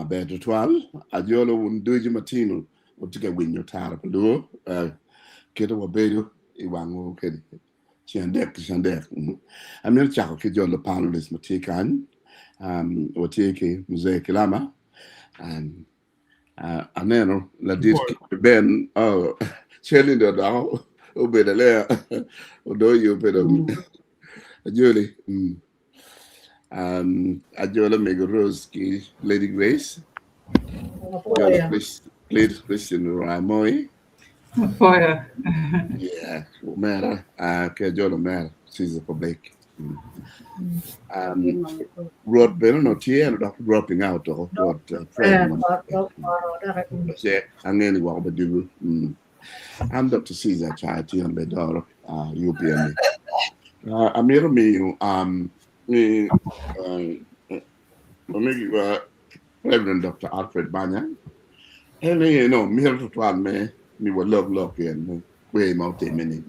better twal ajolo un doji matino utika winyo tara palo keta wabedo iwango kedi chandek amir chako ke jolo panelist matikan watike mzee kilama and aneno la dit ben cheli do dao obeda le odo yo pedo ajoli ajola mega rose ki lady grace jola lady Christian Ramoy Fire. yeah mera ke jola mera she's a public um road ben no tie no dropping out of what friend man yeah angeni wa bedu I'm Dr. Caesar Charity on Bedor UPMA amiro mi me maybe Reverend Dr. Alfred Banya and you know me to one me were love and way mountain many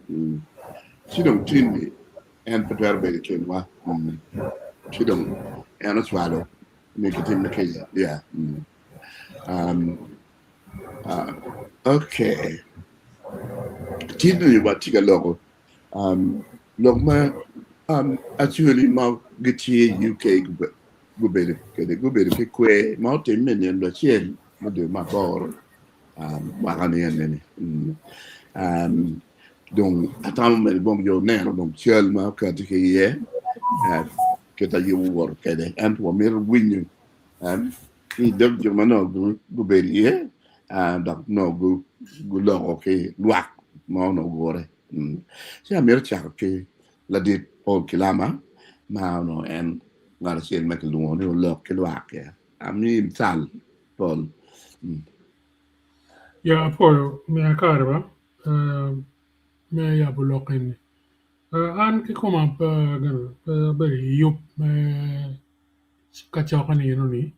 she don't tune me and prepare by the king she don't and swallow make it in the case yeah um okay you what take a logo log ma actually ma get UK go better pick way mountain many and the chain ma do ma bor magani donc attends mais bon yo nero donc seulement que tu hier que tu yo wor kede and wa mer winyu i dev jo mano go berie donc no go lo okay luak mo no gore sia mer cha ke la dit Paul Kilama ma no en ngara sien mek lu no lo ke luak ya ami sal Paul ya poi mi akarba me ya bulokin an ki koma beri yup me kachokani ni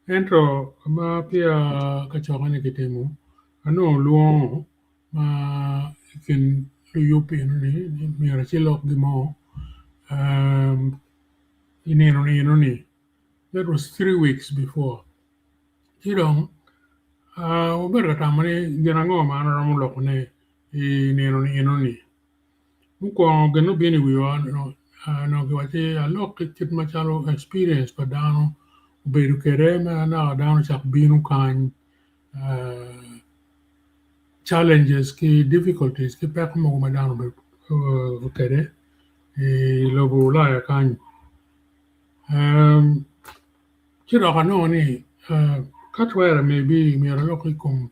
entro ma pia kachokani kitemu ano luo ma kin yup ni mi rachilo gimo ni that was 3 weeks before chidong uber tamani genango ma na ramu lokne ni muko geno bini wiwa no kiwachi alok kit machalo experience pa dano ubedu kere na dano chak binu kan challenges ki difficulties ki pek mo ma dano be kere lobu la ya kan kira kano ni katwera maybe mi ikom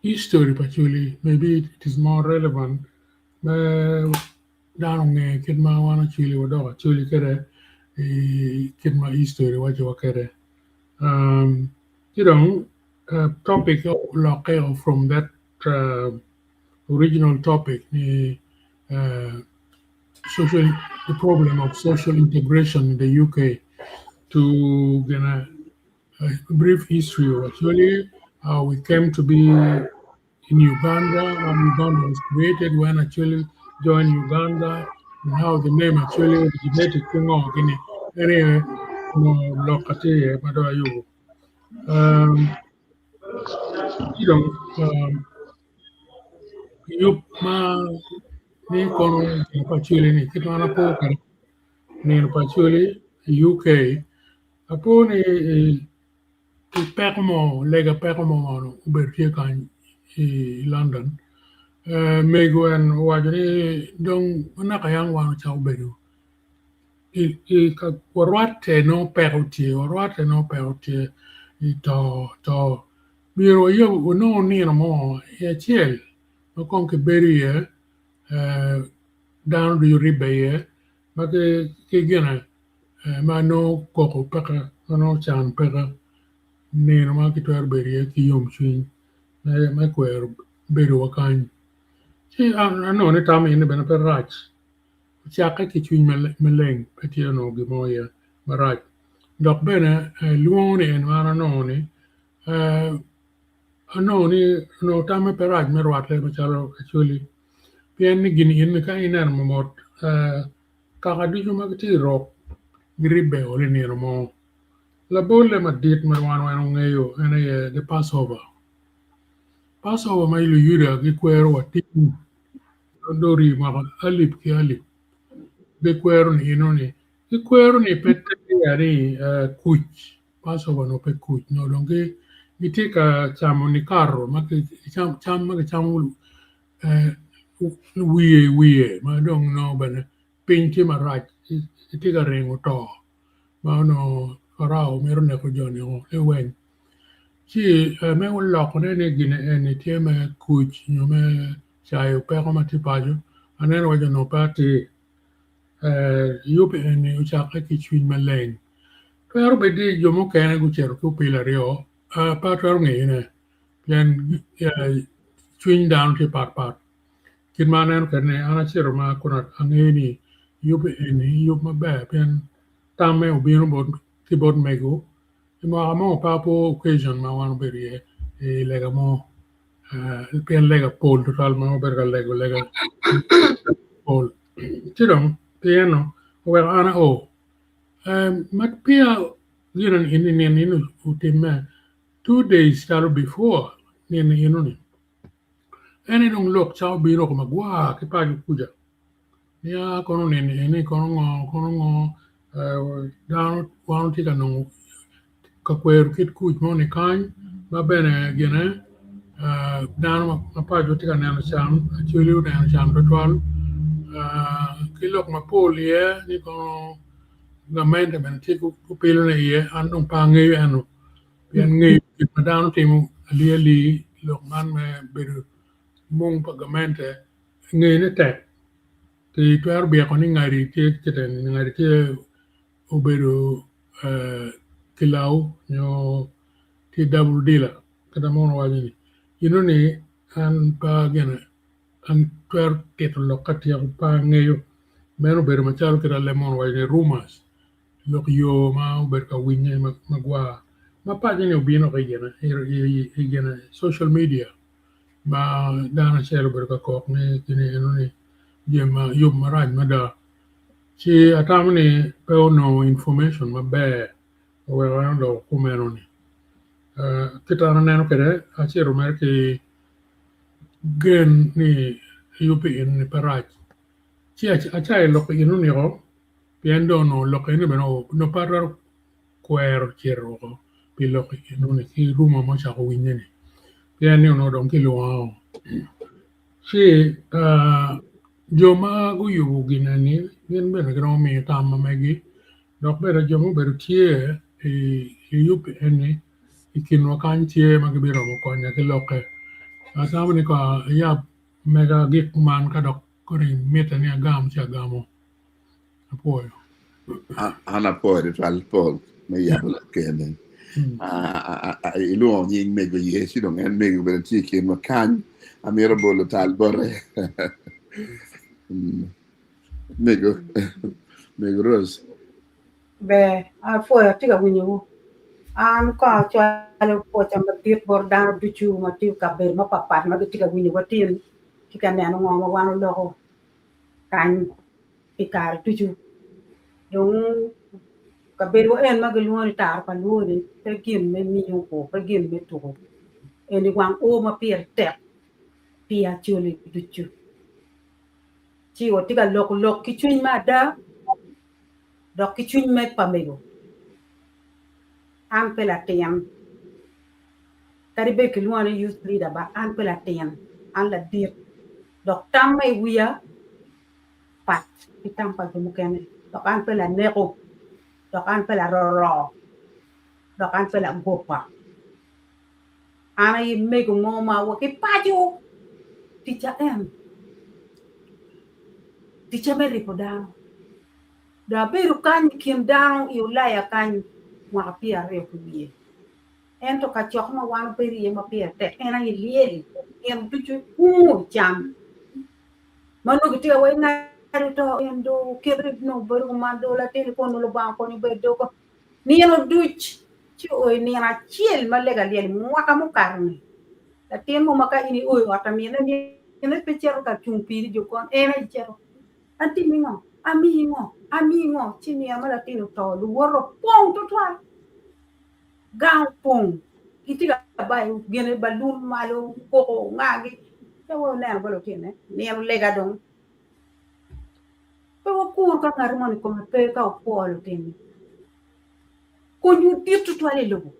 history actually maybe it is more relevant dano nge kit ma wana chili wado chili kere kit ma history wajo kere topic loke from that original topic the problem of social integration in the UK to get a brief history of actually how we came to be in Uganda, when Uganda was created, when actually joined Uganda, and how the name actually originated Congo, anyway, no locate, but you yup ma ni kono pachuli ni kitu anapo ni pachuli UK apo ni permo lega permo ubertie kan London mego en wajani dong nakayang wano cha ubedu I ka warwate no perotie to biro yo no ni mo ya chiel no kon ke berie down the ribe ma ke gena ma no koko peka no chan peka ni no ma ki twer berie ki yom chin ma kwer beru wakan si no ne tam in ben per rach chaka ki chin meleng petio no gimoya marach dok bene luone en mana no ni no ni no tam per rach merwat le machalo actually pien ni gini in ka iner momot kaka duju mag ti rok gribe ole ni mo La bolle ma dit ma wan ngayo ene the Passover. Passover ma ilu yuda ki kwero wa tin dori ma alip ki alip. Be kwero ni inoni. Ki kwero ni pete yani kuch. Passover no pe kuch. No donge itika chamo ni carro ma ki cham ma ki chamo wiye ma dong no bana pinti ma raj itika rengo to. Ma no farao mero ne ko joni o e wen. Ci me un loco ne gine tie me kuch no me chayo pero ma tipajo anen wajo no pati yupi eni uchaka ki chwin maleng pero bedi jomo kene guchero ku pila rio patro ngi ne yen chwin down ti pat kin manen kene ana chero ma kunat angeni yupi eni yup ma be pen tamme ubino bod ti bod mego ma mo papo occasion ma wan berie e lega mo pen lega pol total ma berga lega pol tidong piano well ana o mat pia giran in utimme 2 days talo before nin inuni ene dong lok chao biro ko magwa ke pa kuja ya kono nin kono ngo down wan tika no ka kweru kit kuj mo ni kan ma bene gene dan ma pa jo tika neno cham chulu neno cham total kilok ma pol ye ni ko ga mente ben ti ku pilo ne ye an dong pa ngi anu yen ngi ma dan timu ali lok man me beru mung pa ga mente ngi ne tek ti twer bi ko ni ngari ti kiten ngari ti obedo kilau nyo ti double dealer kada mo wajini ni an pa gene an twer keto lokati ak pa ngeyo meno beru machal kira lemon wajini rumors lok yo ma ber ka winye magwa ma pa ni ubino ka gena social media ma dana share ber ka kok ni kini ni jema yub maraj mada ci atamni pe no information ma be we wan lo kumeno ni kita na neno kede achiro mer ki gen ni yupi in ni paraj ci achai lo ki inu ni ro piendo no lo ki ni beno no parar kwer chiro ko pilo ki inu ni ki ruma mo cha ko winye ni pieni no don ki lo ci joma gu yubu ginani gen beno gro mi tamma megi dok bero jomo bero tie yupi eni ikinwa kan tie magibiro mo konya ki loke asamu ni ka ya mega gik man ka dok kori mita ni agam si agamo apoyo ana poi tal pol me yabla kene ilu on ying mego yesi don en mego bel ti ke ma kan amira bolo tal bore mego rose be a foi tiga winyo an ko chale po chamba tir bor dan duchu ma tiu ka ber ma papat ma tiga winyo watin tika ne no ma wanu lo kan pikar duchu dong ka ber wo en ma gelu ni tar pa lu ni te gim me mi yo ko pa gim me to eni wang o ma pier te pia chuli duchu chi wo tiga lok ki chuin ma da dok ki chuin me pa mego an pela tiam tari be ki luani youth leader ba an pela tiam an la dir dok tam mai wiya pat itam pa mu kene dok an pela neko dok an pela ro dok an pela gopa ana yi mego ngoma wo ki paju ticha me ripodan da beru kan kim down i ulaya kan wa pia re ku biye en to ka chok ma wan peri ma pia te ena yi lieli en tuchu cham manu giti wa na to en do kebre no beru ma do la telefono lo ba ko ni be do ko ni no duch ci o ni na chiel ma lega lieli mo ka mo karni la ten mo maka ini o ata mi na ni pe chero ka chung piri jo kon ena chero anti mingo amigo chini amala tino to lu woro pong to twa gampong kitiga bay gene balun malo koko ngagi tawo nen balo kene nen lega dong tawo kur ka ngarmon ko pe ka polo tini ko ñu ditu toile lobo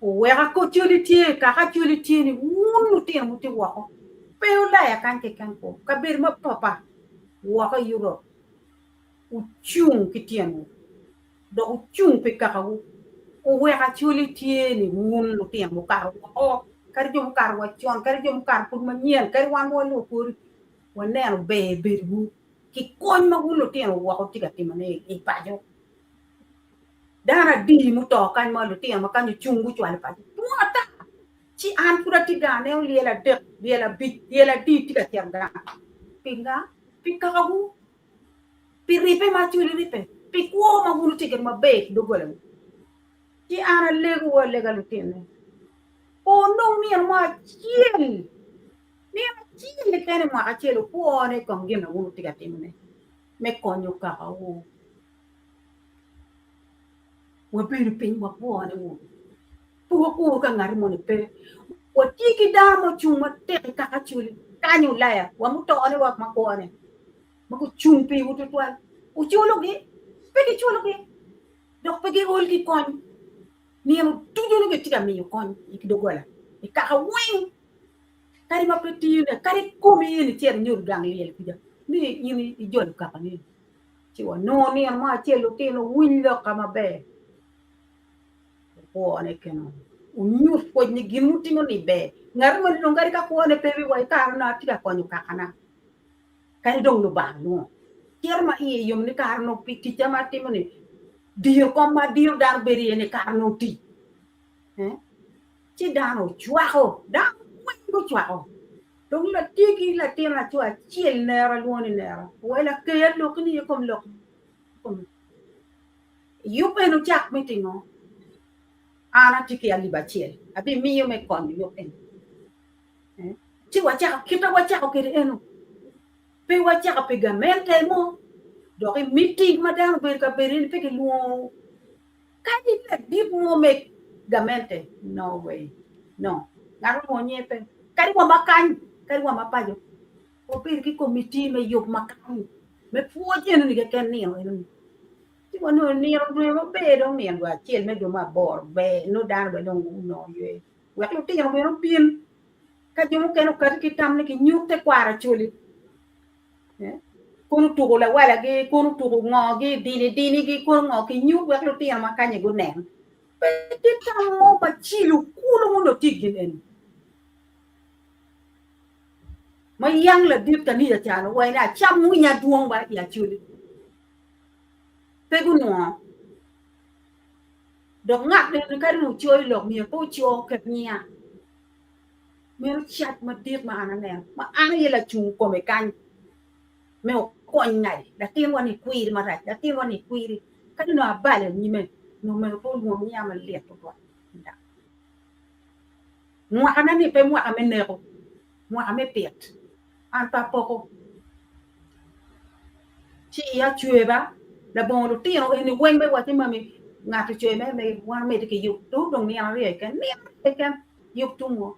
o wera ko tioli tie ka ka tioli tie ni wunu tie muti wako pe la ya kan ke kan ko ka bir ma papa waka yuro u chung kitienu do u chung pe ka o wera tioli tie ni wunu tie mu ka o kari jom kar wa chon kari jom kar pur ma nyen kari wan wo lo pur wa ne be birbu ki kon ma wunu tie wako tiga timane e pajo dara di mu to kan ma lu tie ma kan chung gu chwal pa tuata ci an pura tiga ne liela de liela bit liela di tiga tianga pinga pikagu piripe ma chuli ripe pikwo ma wunu tiga ma be do golam ci ana legu wa legalu tiene o no mi ma chiel mi ma chiel kene ma chiel ko ne kon gena wunu tiga timne me konyo ka o wa biru pin wa po ne wo po ko ka ngari mo ne pe wa tiki da mo chuma te ka ka chuli ka nyu la ya wa mu to ne wa ma ko ne ma ko chum pi wo to twal u chulo gi pe ki chulo gi dok pe gi ol gi kon ni mo tu ju ge tiga mi kon ik do gola e ka ka wing kari ma pe ti ne kari ko mi ni tier nyu dang yel ki da ni ni i jol ka ni ci wa no ni ma chelo te no win lo ka ma be ko ne keno unyu ko ni gimuti no ni be ngar mo no ngari ka ko ne pe wi wai ka na ti ka ko nyu ka kana kai dong no ba no tier ma i yum ni ka no pi ti jama ti mo ni dio ko ma dio dar beri ne ka no ti ci da no chwa ko da ko chwa ko dong la ti ki la ti na chwa chiel ne ra lo ni ne ra wala ke ya lo ni kom lo kom yu pe no chak mi ti no ana tiki alibachiel abi miyo me kon yo en ti wacha kita wacha ko ke eno pe wacha pe gamente mo do ke meeting madam ber ka berin pe ke luo ka di la di mo me gamente no way no ngaro mo nyepe kari wa makan kari wa mapajo o per ki committee me yo makan me fuoje no ni ke ken ni eno ti wono ni ro be do mi wa chiel me do ma bor be no dan be no no ye wa lo ti no be no pin ka jo ke no ka ki tam ne ki nyute kwara chuli kun tu la wala ge kun tu ngo ge dini ge kun ngo ki nyu wa lo ti ma ka ni go nen be ti tam mo ba chilu kulo mo no ti gen ma yang la dip ta ni ya cha no wa na cham mu nya duong ba ya chuli pe gu no dok ngak de ka ru choi lok mi po cho ke nya me chat ma dir ma ana ne ma ana ye la chung ko me kan me ko ngai da tin woni kuir ma ra da tin woni kuir ka no abale ni me no me po mo nya ma le to to da mo ana ni pe mo ame ne ko mo ame pet an pa poko chi ya chue ba da bon lo tin o ni wen be wa ti ma me ngà thì chơi mấy qua mấy cái dục tú đồng niang rồi cái dục tu mo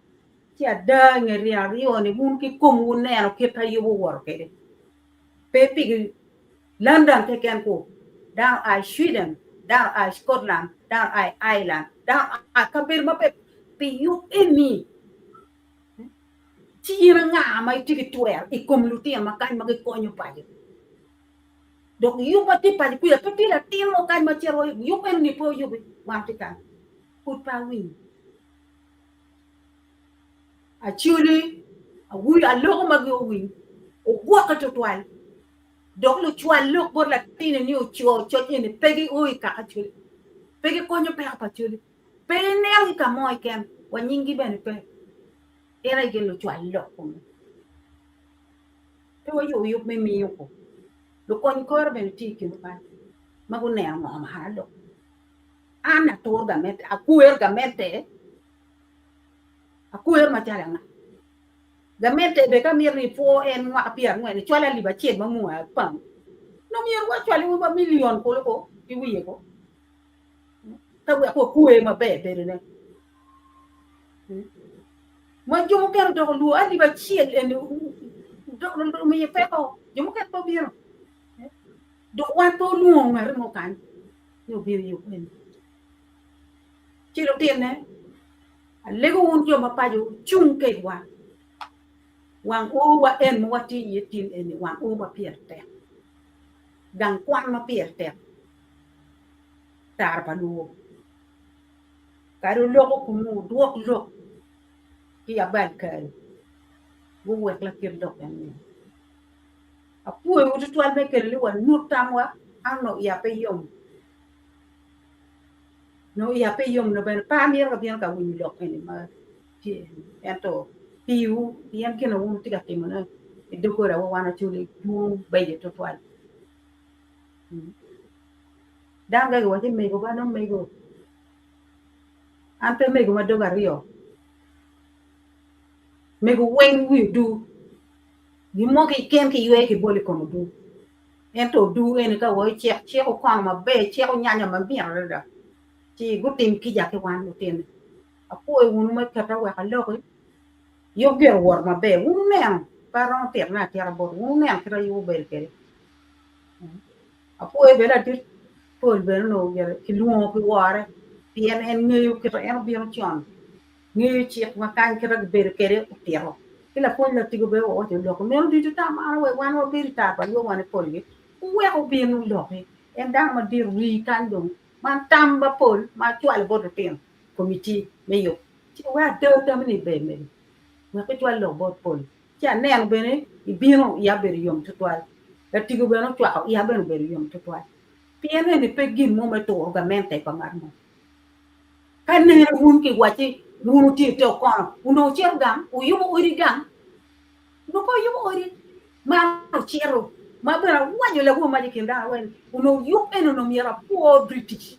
chỉ ada người rio này muốn cái cùng muốn nè nó kia thay dục war cái pepi London cái can ko down I Sweden down I Scotland down I Ireland down I compare mà pe dục emi chỉ là ngà mà chỉ cái tuổi ikom lu tiền mà cái coi như vậy dok yu pati pali kuya pati la timo kan ma chero yu pen ni po yu ma tika put pa win a chuli a wi a lo ma go win o gwa ka to twal dok lu chwal lu bor la tine ni o cho ni pegi oi ka a chuli pegi ko nyo pe pa chuli pe ne ka mo ken wa nyingi ben pe era ge lu chwal lo ko pe wa yu me mi yu ko lo con cor ben tiki pa mago ne mo ma halo ana to gamete akuer gamete akuer ma chala nga gamete be ka mir ni fo en wa pier ngwe ni chola li ba chet ma mu pam no mir wa chola wa million ko lo ko ti wi ko ka we ko kuwe ma be ne ma jomo ken do lu ali ba chiel en do mi pe ko jomo ken po biro do wan to lu ngar mo kan yo biro yo en chi lo tiền ne lego un jomo pa jo chung ke wang u wa en mo ti yitin en wang u ma pier te dang kwan ma pier te tar pa lu ka ro lo ko mu duok lo ki ya ban ka bu wek la kir dok en a pu u tu al me ke li wan nu tam wa an no ya pe yom no ya pe yom no ben pa mi ra bien ka win lo en ma ti en to piu bien ke no un ti ka ti mo na do ko ra wa na chu le du bay de to twal đang cái của chị mày của ba nó mày của anh tới mày của mà đâu cả rio mày của quen người du đi mua cái kem cái uế cái bồ đi còn du em tổ du em cái gọi che của khoang mà bê che của nhà mà biển rồi đó chị có tìm cái giá cái quan đầu tiên à cô ấy muốn mới thật ra cái lộc ấy yêu kiểu work mà bê uống nè parang tiệm na tiara bor uống nè cái yêu bê cái à cô ấy bê là chứ Pol ben no gere ki luo ki ware pien en ngeyo ki en bien chon ngeyo chi ma kan ki rag ber kere utero ki la pol la tigo be o te lo ko mero di ta ma we wan o bir ta pa yo wan pol gi we o bien no lo en da ma dir ri kan dum man tam ba pol ma chwal bo de pien committee me yo ti wa de ta mi be me ma ko chwal lo bo pol cha nen be ne i bien ya ber yom to twal la tigo be no chwa ya ber yom to twal piene ni pegin mo mai to orgamente pa ngarmo kanne un ki wachi un ti to kon uno cher gam u yumo ori gam no ko yumo ori ma chero ma bera wajo la ma jikinda wen uno yup eno no mira po british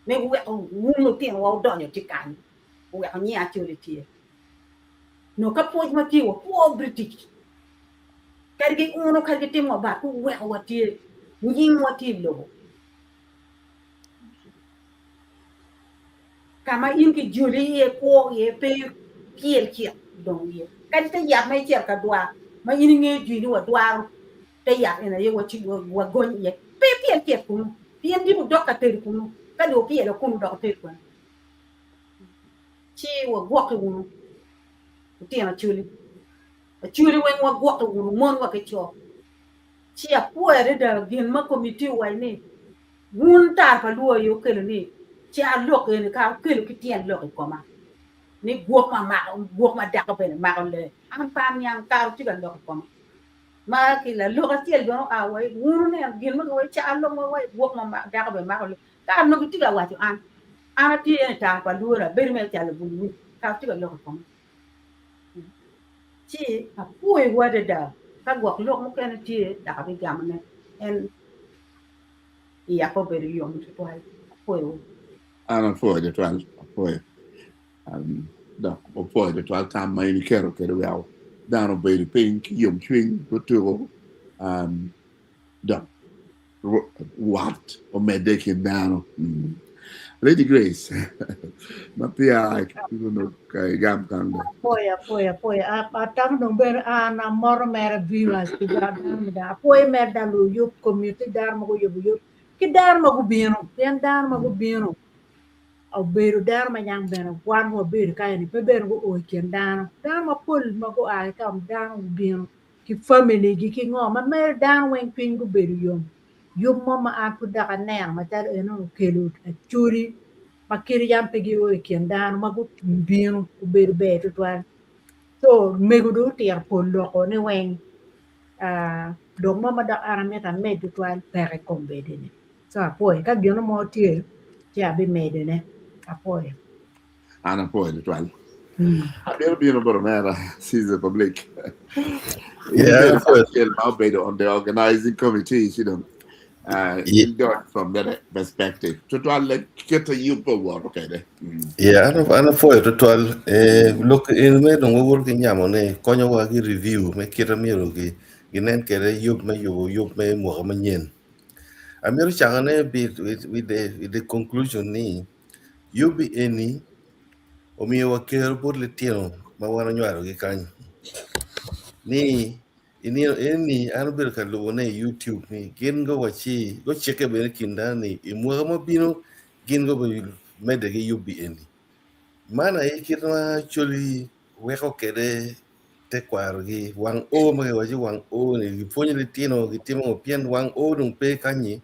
me we uno tin wa donyo tikan we anya achuri no ka po ma ti wa po british kargi uno kargi timo ba ku we wa ti yin wa ti lo kama in ki juli ye ko ye pe kiel kiel dong ye kan te ya mai cher ka dwa ma in nge ju ni wa dwa te ya ina ye wa chi wa gon ye pe kiel kiel ku pien di bu dok ka te ku ka do kiel ku dok te ku chi wa gwa ku ti na chuli wen wa gwa ku mon wa ke cho chi a pu ere da gin ma committee wa ni un ta pa lo yo ke ni cha lok ni ka ke ki tien lok ko ma ni guok ma dak pe ma le an pa nyang ka ti ga lok ko ma ki la lok ti el go a wai un ne gin ma wai cha lok ma wai guok ma dak pe ma le ka no ti ga wa ti an ti en ta pa lu ra ber me cha le bu ka ti ga lok ko ma chi a pu e wa de da ka guok lok mo ke na ti da ka bi gam ne en ya ko ber yo mi to ai pu ana foi de twal foi da o foi de twal tam mai ni kero ke de yaw dano be de pink yom twing to to da what o medeke dano Lady Grace ma pia no kai gam kan Foi a tam no ber ana mor mer vila ti da foi mer da lu yup community dar mo yup ki dar mo bino yen dar mo bino au beru dar ma yang beno wan mo beru kai ni pe beru o ken dar ma pul ma go ai kam dar bino ki family gi ki ngo ma mer dar wen pin go beru yom mo ma a pu da ne ma tar eno kelu churi ma kiri yam pe gi o ken dar ma go bino go beru be to twan so me go do tiar pol lo ko ne wen dong ma da arame ta me to twan pere kombe de ne so poi ka gyo no mo tie ja be me de ne apoio. Ana foi de twal abbiamo bino bormera Caesar public Yeah, now be on the organizing committees from that perspective to twal like get a you power okay yeah, ana foi total look in me no work nyamo ne konyo wa ki review me kira miro ki ginen kere yup me mo manyen Amiru changane bit with the conclusion ni yubi eni omiyo wakero bur litino ma wana nywaro gi kanyo ni inio eni an ber ka luwo ne YouTube ni gin go wachi go cheke bere kinda ni imwa mo bino gin go mede gi yubi eni mana ikirma choli weko kede te kwar gi wang o ma wachi wang o ni gifonyi litino gitimo pien wang o dum pe kanyi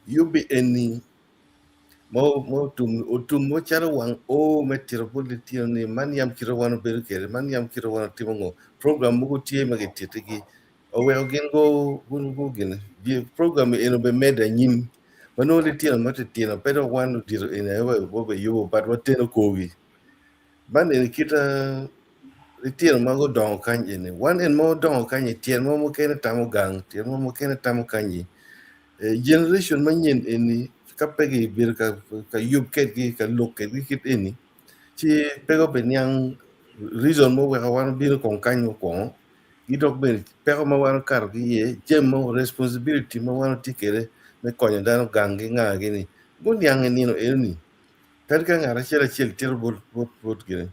yubi eni mo tum mo charo wang o metiro politio ni man yam kiro wan beru kere man yam kiro wan timo ngo program mo tie ma getete gi o we gen go gun gin bi program eno be meda nyin mano le tino mate tino pero wan diro ene we be yo but what teno ko gi man en kita tino ma go don kan ene wan en mo don kan tien mo kene tamo gang tien mo kene tamo kanyi generation man yen eni kapegi bir ka yub ket gi ka lok ket gi kit eni chi pego be Niang reason mo we wan bir kon kanyo ko gidok be pego ma wan kar gi ye jemo responsibility ma wan tikere me konyo dano gangi nga gi ni go Niang ni no eni per ka ngara chela chel tir bot gire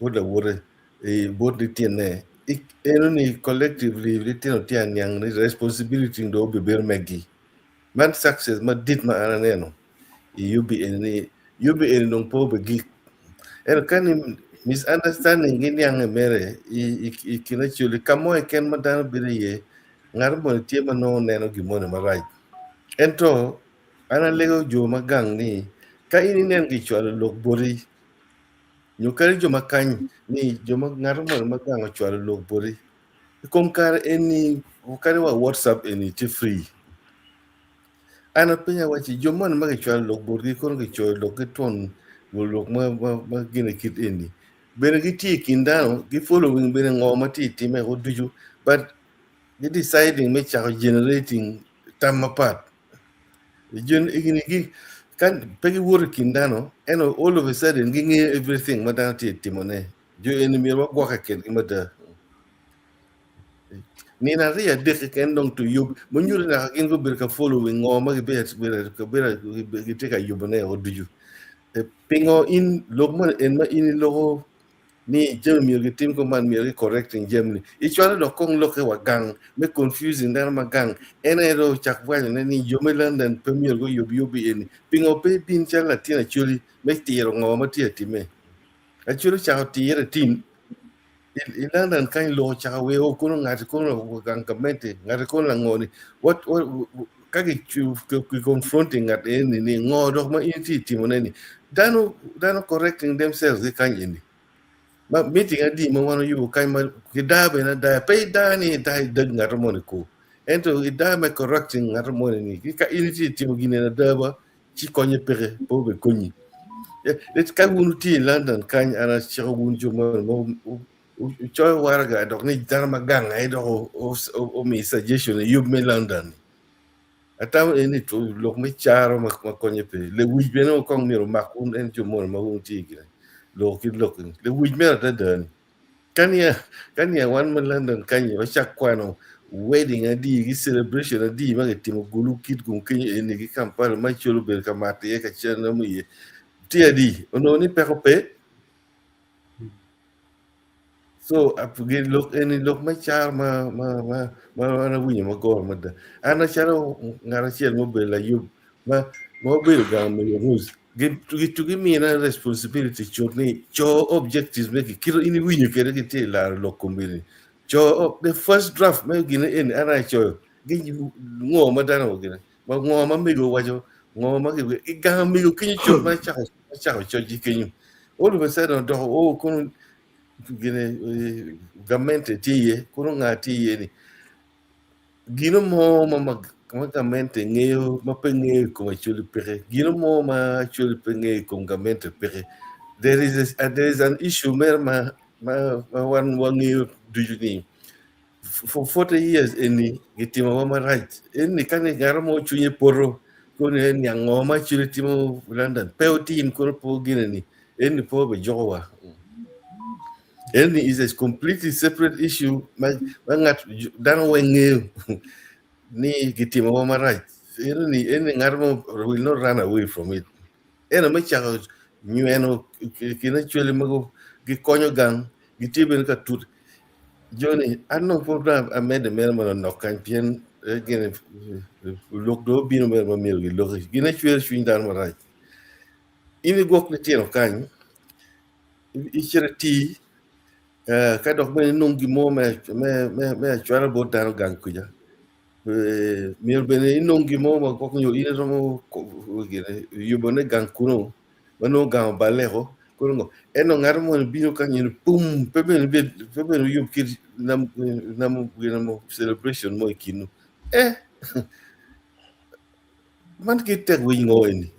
bot la wore e bot di tiene eno ni collectively li tino tia Niang ni responsibility ndo be ber megi man success ma dit ma ana neno yubi eni non po be gik er kan misunderstanding gi Niang mere i kina chuli kamo e ken ma dano bire ye ngar mo tie ma no neno gi mo ma right ento ana lego jo ma gang ni ka ini nen gi chwalo lok bori nyokari jo makany ni jo ma ngar mo ma gang chwalo lok bori kom kar eni kare wa WhatsApp eni ti free ana penya wachi jomon ma chwal lok bor gi kon gi choy lok gi ton lok ma gine kit eni bere gi ti kindano gi following bere ngoma ti time go duju but gi deciding me cha generating tamapat jen igini gi kan pegi wor kindano and all of a sudden gi ngi everything ma dan ti timone jo eni mi wa gwa ka ken gi ma da ni na ria de ken dong to yub mo nyuri na ken go ber ka following ngoma gi ber gi te ka yub ne o duju pingo in logmo en ma in logo ni jem mi gi tim ko man mi gi correcting jem ni i chwala do kong lo ke wa gang me confusing dan ma gang ene ro chak wa ne ni yo me london premier go yub en pingo pe pin chala tina chuli me tiro ngoma ti me a chulu cha ti yere tin ilandan kan lo cha we o kuno ngati kuno gang kamente ngati kuno la ngoni what kage chu confronting at any ni ngodo ma inti timone ni dano correcting themselves they kan yindi ma meeting adi ma wano yugo kan ma kidabe na da pe dani da ngar mo ko ento ida ma correcting ngar mo ni ka inti timo gine na daba ci konye pere po be konyi et ka wunu ti London kan ana chiro wunjo mo choy warga dok ni dharma gang ai do o mi suggestion yub me London atam eni to lok me charo ma konye pe le wij be no kong miro makun en jo mo ma un ti gire lo ki lok le wij me da dan kan ya wan me London kan ya chak kwano wedding adi gi celebration adi ma ke timo gulu kit gun kin eni gi kampal ma cholo be ka mate ka chen na mu ye ti adi ono ni pe ko pe so apugin look any look ma char ma na winyo ma gor ma da ana charo ngara chiel mo bela yub ma mo bel ga me rus to give me a responsibility chorni cho objectives me ki kiro ini winyo kere ki te la lo kombini cho the first draft me gine en ana cho gi ngo ma da no gine ma ngo ma me go wajo ngo ma ki ga me go kinyo cho ma cha cho ji kinyo all of a sudden do oh kun gine gamente tiye kuno nga tiye ni gino mo ma gamente ngeo ma penge ko ma chuli pere gino mo ma chuli penge ko gamente pere there is an issue mer ma wan ngeo do you need for 40 years eni gitima ma right eni kane garamo chunye poro ko ne nyango ma chuli timo London pewtin ko po gine ni eni po be jowa and is a completely separate issue. Mangat dano wenge ni gitima wa right. any ngarmo will not run away from it. Eno me chako nyueno kina chwele mago gi konyo gang gi tiben ka tut Johnny anno program amede mer mono nokan pien gene lok do bino mer ma mil gi lok gina chwer chuin dan mara ini gok ne tieno kan ichere ti ka dok me nung gi mo me chwara bo dan gang kuja mir bene nung gi mo ma kok nyo ine romo gene yubone gang kuno mano gang balero kuno eno ngarmo bino kan yin pum peben yub kir nam mo celebration mo kinu man kitek wi ngoini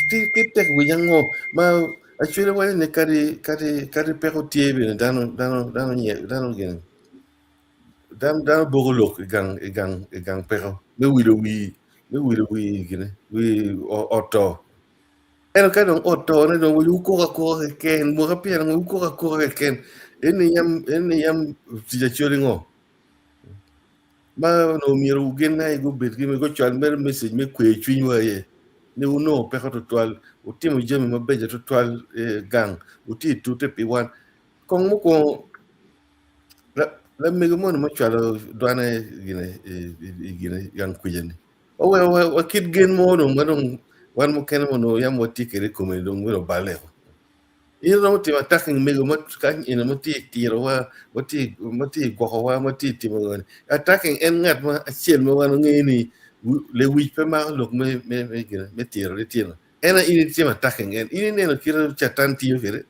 kitek wi ngo ma actually wa ne kari pero tiebe dano gen dan bogolok gang pero me wi gine wi oto eno ka don oto ne don wi ko ken mo ka pian ngo ko ken eni yam tija chori ngo ma no miru gen na go bet gi me go chan mer message me kwe chwin wa ye ne uno pe ko toal utimo jemi ma beje toal gang uti tute pi wan kong mo ko la me go mo ma chala dwana gine yang kujeni o wa kid gen mo no ma don wan mo ken mo no yam wati kere ko me don mo bale ko ino mo ti attacking me go mo kan ina mo ti tiro wa mati ko wa mati ti mo attacking en ngat ma achiel mo wan ngeni le wi pe ma lok me gine me tiro le tiro ena ini ti attacking en ini ne no kiro chatan ti yo kere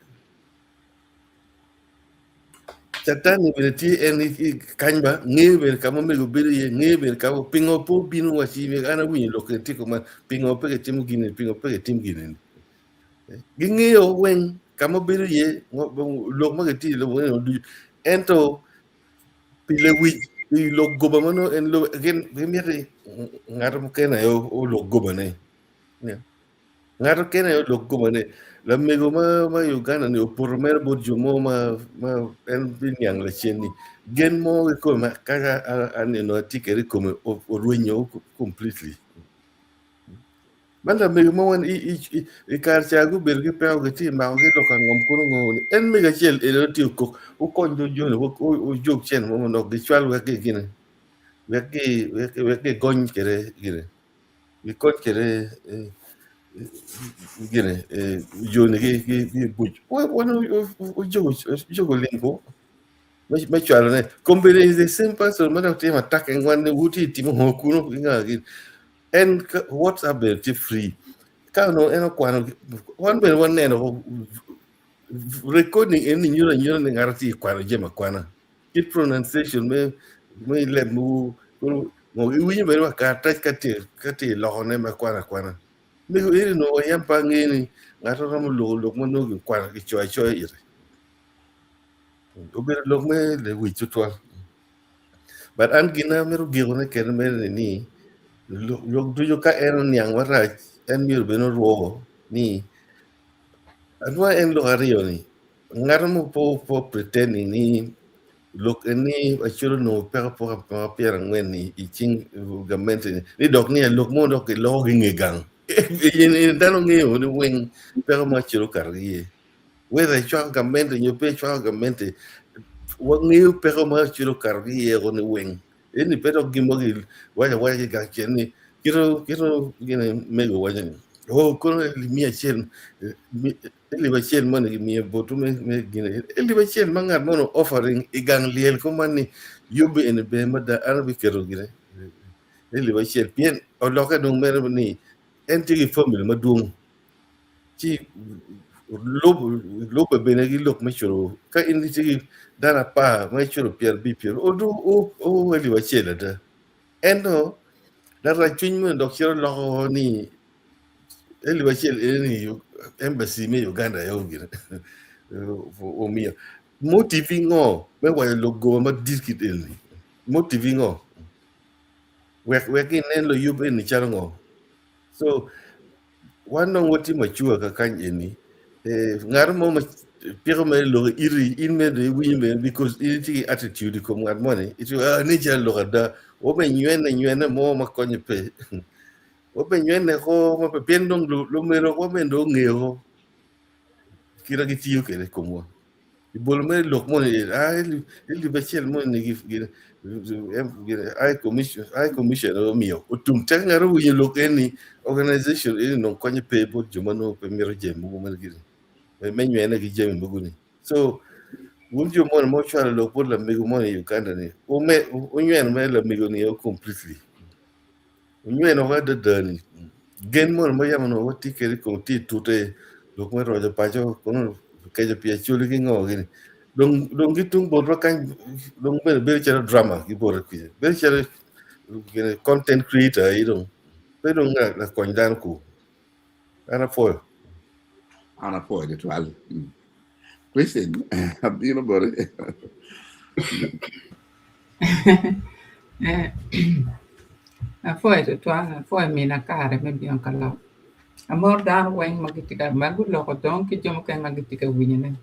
chatan ni be ti en kanba ngebe ka mo me go be ye ngebe ka mo pingo po binu wa si me ana wi lok ti ko ma pingo pe ke tim gine pingo pe ke tim gine gingiyo wen kama biru ye lok ma ti lo du ento pile wi lo goba mano en lo again bemere ngar mo kena yo o lo goba ne ngar kena yo lo goba ne la mego ma Uganda ne por mer bo jumo ma en binyang la cheni gen mo ko ma kaga an no tikere como o ruenyo completely banda me mo wan i kar chagu berge pe o gati ma o lo kan ngom kuno ngoni en me ga chel e ti ko o kon jo jo o jog chen mo no gi chwal we ke gine we ke gon kere gine vi kon kere gine jo ne ki bu o no o jo lingo me chwal ne kombere is the same person ma ta tema attack en wan wuti ti mo kuno nga gine en WhatsApp be free kano eno kwano wan be wan neno recording en nyura ne ngarati kwano jema kwana kit pronunciation me le mu mo wi be wa ka ta kati lo ne ma kwana me iri no yam pa ngeni ngato ram lo mo no kwana ki choy ire o be lo me le wi tutwa but an gina meru gigo ne ken me ni lo du yo ka en Niang wara en mir be no ro ni anwa en lo ario ni ngarmo po pretending ni look ni achuro no pero po pera ngweni I ching gamente ni dok ni look mo dok lo ngegang yen dano ngeo ni wen pero ma chiro karie whether chwa gamente nyo pe chwa gamente wangeo pero ma chiro karie go ni wen eni pero gimogi waya ga cheni kiro gine mego waya oh kono mi achen eli ba chen man mi botu me gine eli ba chen mangar mono offering igang liel ko man yobe en be mada arabi kero gine eli ba chen bien o loka dong mer ni enti family madung ci lob bene gi lok machuro ka indi ci dana pa machuro pier bi pier o do o eli ba chen da endo la rachun mo dokiro lo ni eli ba chen ni embassy me Uganda yo gire o mia motivingo me wa logo ma diskit elni motivingo we kin en lo yub en charango so wano woti machua ka kan eni ngar mo ma piro me lo iri in me de wi me because it attitude ko ngar mo ne it ni ja lo da Obe nyene mo makonye pe. Obe nyene ko ma pe pendong lu mero ko mendo ngeo. Kira kitiyo kere komo. Ibol me lok mo ni ili bachel mo ni I commission o mio. Utum tanga ro wi lok any organization ini no konye pe bo jumano pe mero jemu mo gire. Me nyene ki jemu buguni. So wunjo mo chwa lo por la migo mo ni Uganda ni. O nyene me la migo ni completely. Nyene wa de dani. Gen mo yama no wati kere ko ti tute lok me roja pacho kono kaja pia chuli ki ngo gini. Dong gitung bodro kan dong be chara drama ki bor ki. Be chara content creator idong. Be dong la kondan ku. Ana foil. Ana poi de twal. Listen, abino bore. Foi tuan foi mina kare me bion kala. Amor dan weng magitika magu loko don ki jom kan magitika winyene.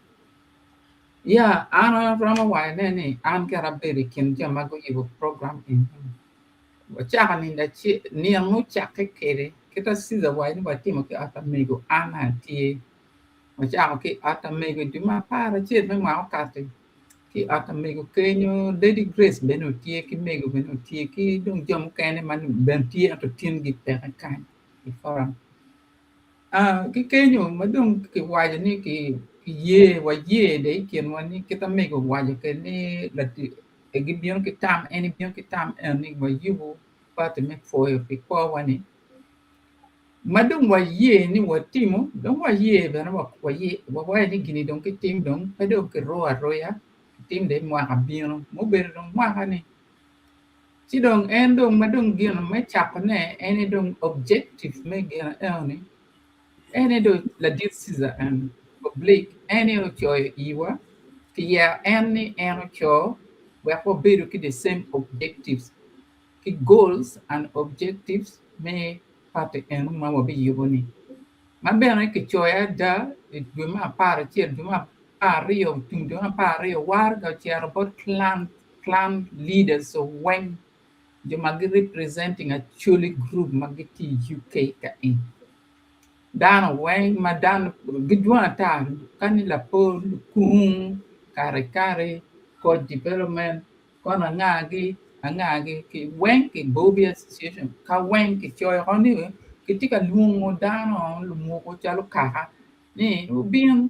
Ya ana rama wa nene an kara beri kin jom magu yibo program in. Wacha ni da chi ni amu chake kere kita siza wa ni wati mo ki ata mego ana tie. Wacha ki ata mego duma para chi me ma okate. Ki ata mego kenyo Lady Grace beno tie ki mego beno tie ki dung jom kane man ben tie ato tin gi pere kan ki forum ki kenyo madung ki waja ni ki ye wa ye de kien wani kita mego waja ke ni lati gi bion ki tam eni bion ki tam eni wa yubu pati me foyo ki kwa wani madung wa ye ni wa timo dong wa ye bena wa ye wa ni gini dong ki tim dong pedo ki roya tim de mwa ka bieno mo ber dong mwa ka ni si dong en dong ma dong gieno me chap ne en dong objective me gieno ni en do la decisa en public en o choy iwa ki ya en ni en cho we ko bedo ki the same objectives ki goals and objectives me parte en ma mo bi yugo ni ma bene ki choya da duma para chiel duma pario tung duma pario war ga chiaro bot clan leaders so when the magi representing a chuli group magiti UK ka in dan when madan gidwa ta kan la po kung kare ko development ko na ngagi ki when ki bobi association ka when ki choya oni ketika lungo dano lungo ko chalo kaka ni ubin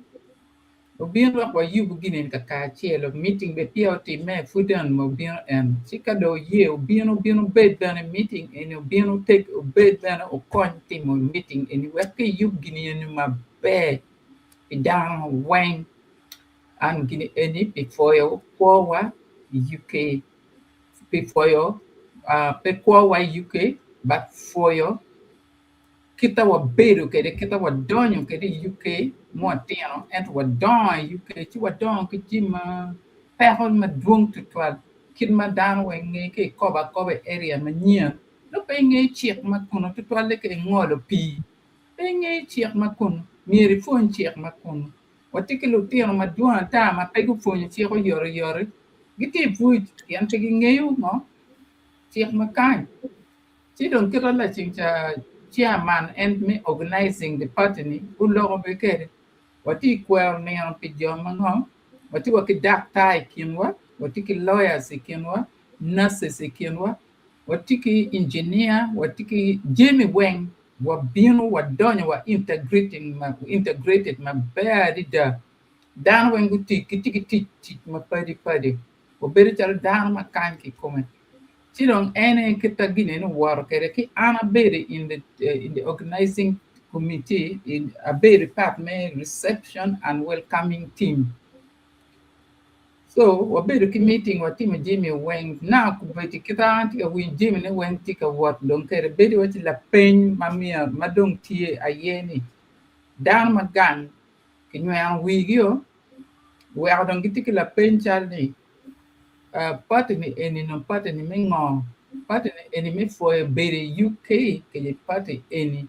wa kwa yu buginin ka chielo meeting be pioti me fudan mo bin sika do ye ubin bed dan meeting en ubin take bed dan o konti mo meeting en wa ke yu ginin ma be down when and gini eni before yo kwa UK before yo pe kwa UK but for yo kita wa beru kede kita wa donyo kede UK mo tiano and wa don UK ti wa don ki jima pehon ma dung tu twal kin ma dan we nge ke koba area ma nyia no pe nge chiek ma kuno tu twal ke ngolo pi pe nge chiek ma kuno mieri fon chiek ma kuno wa tikilu tiano ma duan ta ma pe ku fon chiek yoro giti pu yan te nge yu no chiek ma kan ti don kira la chincha chairman and me organizing the party ni ulo be kere wati kwel ne on pijo mango wati waki doctor kinwa wati ki lawyers kinwa nurses kinwa wati ki engineer wati ki Jimmy Weng wa binu wa donyo wa integrated ma badi da dan wengu tiki ma padi wa beri chal dan ma kanki komen Chidong ene kita gine no war kere ki ana bere in the organizing committee in a bere part me reception and welcoming team. So wa bere ki meeting wa team Jimmy Weng na ku beti kita anti we Jimmy ne Weng tika wat don kere bere wa la pen mamia madong tie ayeni dan magan ki nyan wigio we adong kitiki la pen chalni party ni eni no party ni mengo party ni eni me for bere UK ke je party eni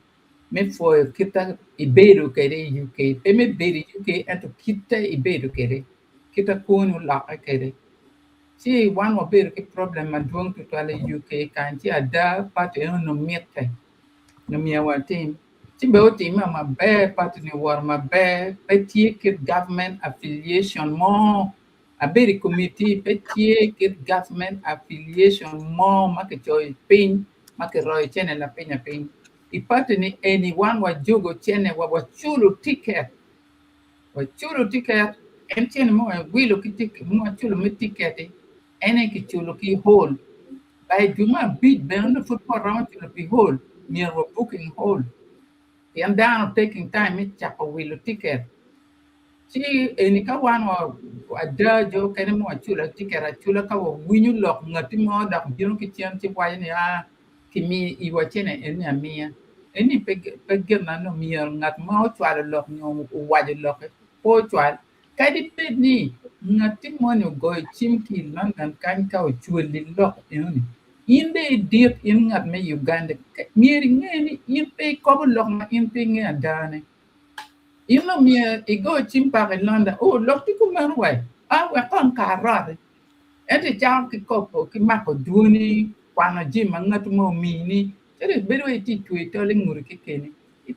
me for kita ibedo ke de UK pe me bere UK and to kita ibedo ke de kita kono la ke de Chi one more big problem man doing to the UK kan chi ada party no miete. No mi awatin. Chi be oti ma be party ni war ma be petty government affiliation more a big committee petty government affiliation more make joy pin make roy chene la penya pin. I party ni anyone wa jogo chene wa chulu ticket. Wa chulu ticket en chene mo wilo ki ticket mo chulu mi ticket ene ki chulo ki hole by juma beat ben the football round chulo ki hole near a booking hole and down taking time it chapa wilo ticket si eni ka wan wa ada jo kene mo chulo ticket a chulo ka wo winyu lok ngati mo da biro ki chen ti wa ni a ki mi I wa chene eni a mia eni pe na no mi ngat mo chulo lok nyo wa de lok po chulo cái đi bên đi ngặt tí mò nhiều gọi chim kỳ London canh cao chùa lì lọc in đây điệp in ngặt mấy Uganda nghe nghe ni in pe có lọc mà in pe nghe đà này in nó mía I gọi chim pa cái London lọc tí cũng mang vậy vậy con cà rot ấy thì cháu cái cái mặt của đuôi ni quan là chim mà ngặt mò mì ni thế thì bên đây thì chui to lên ngồi cái này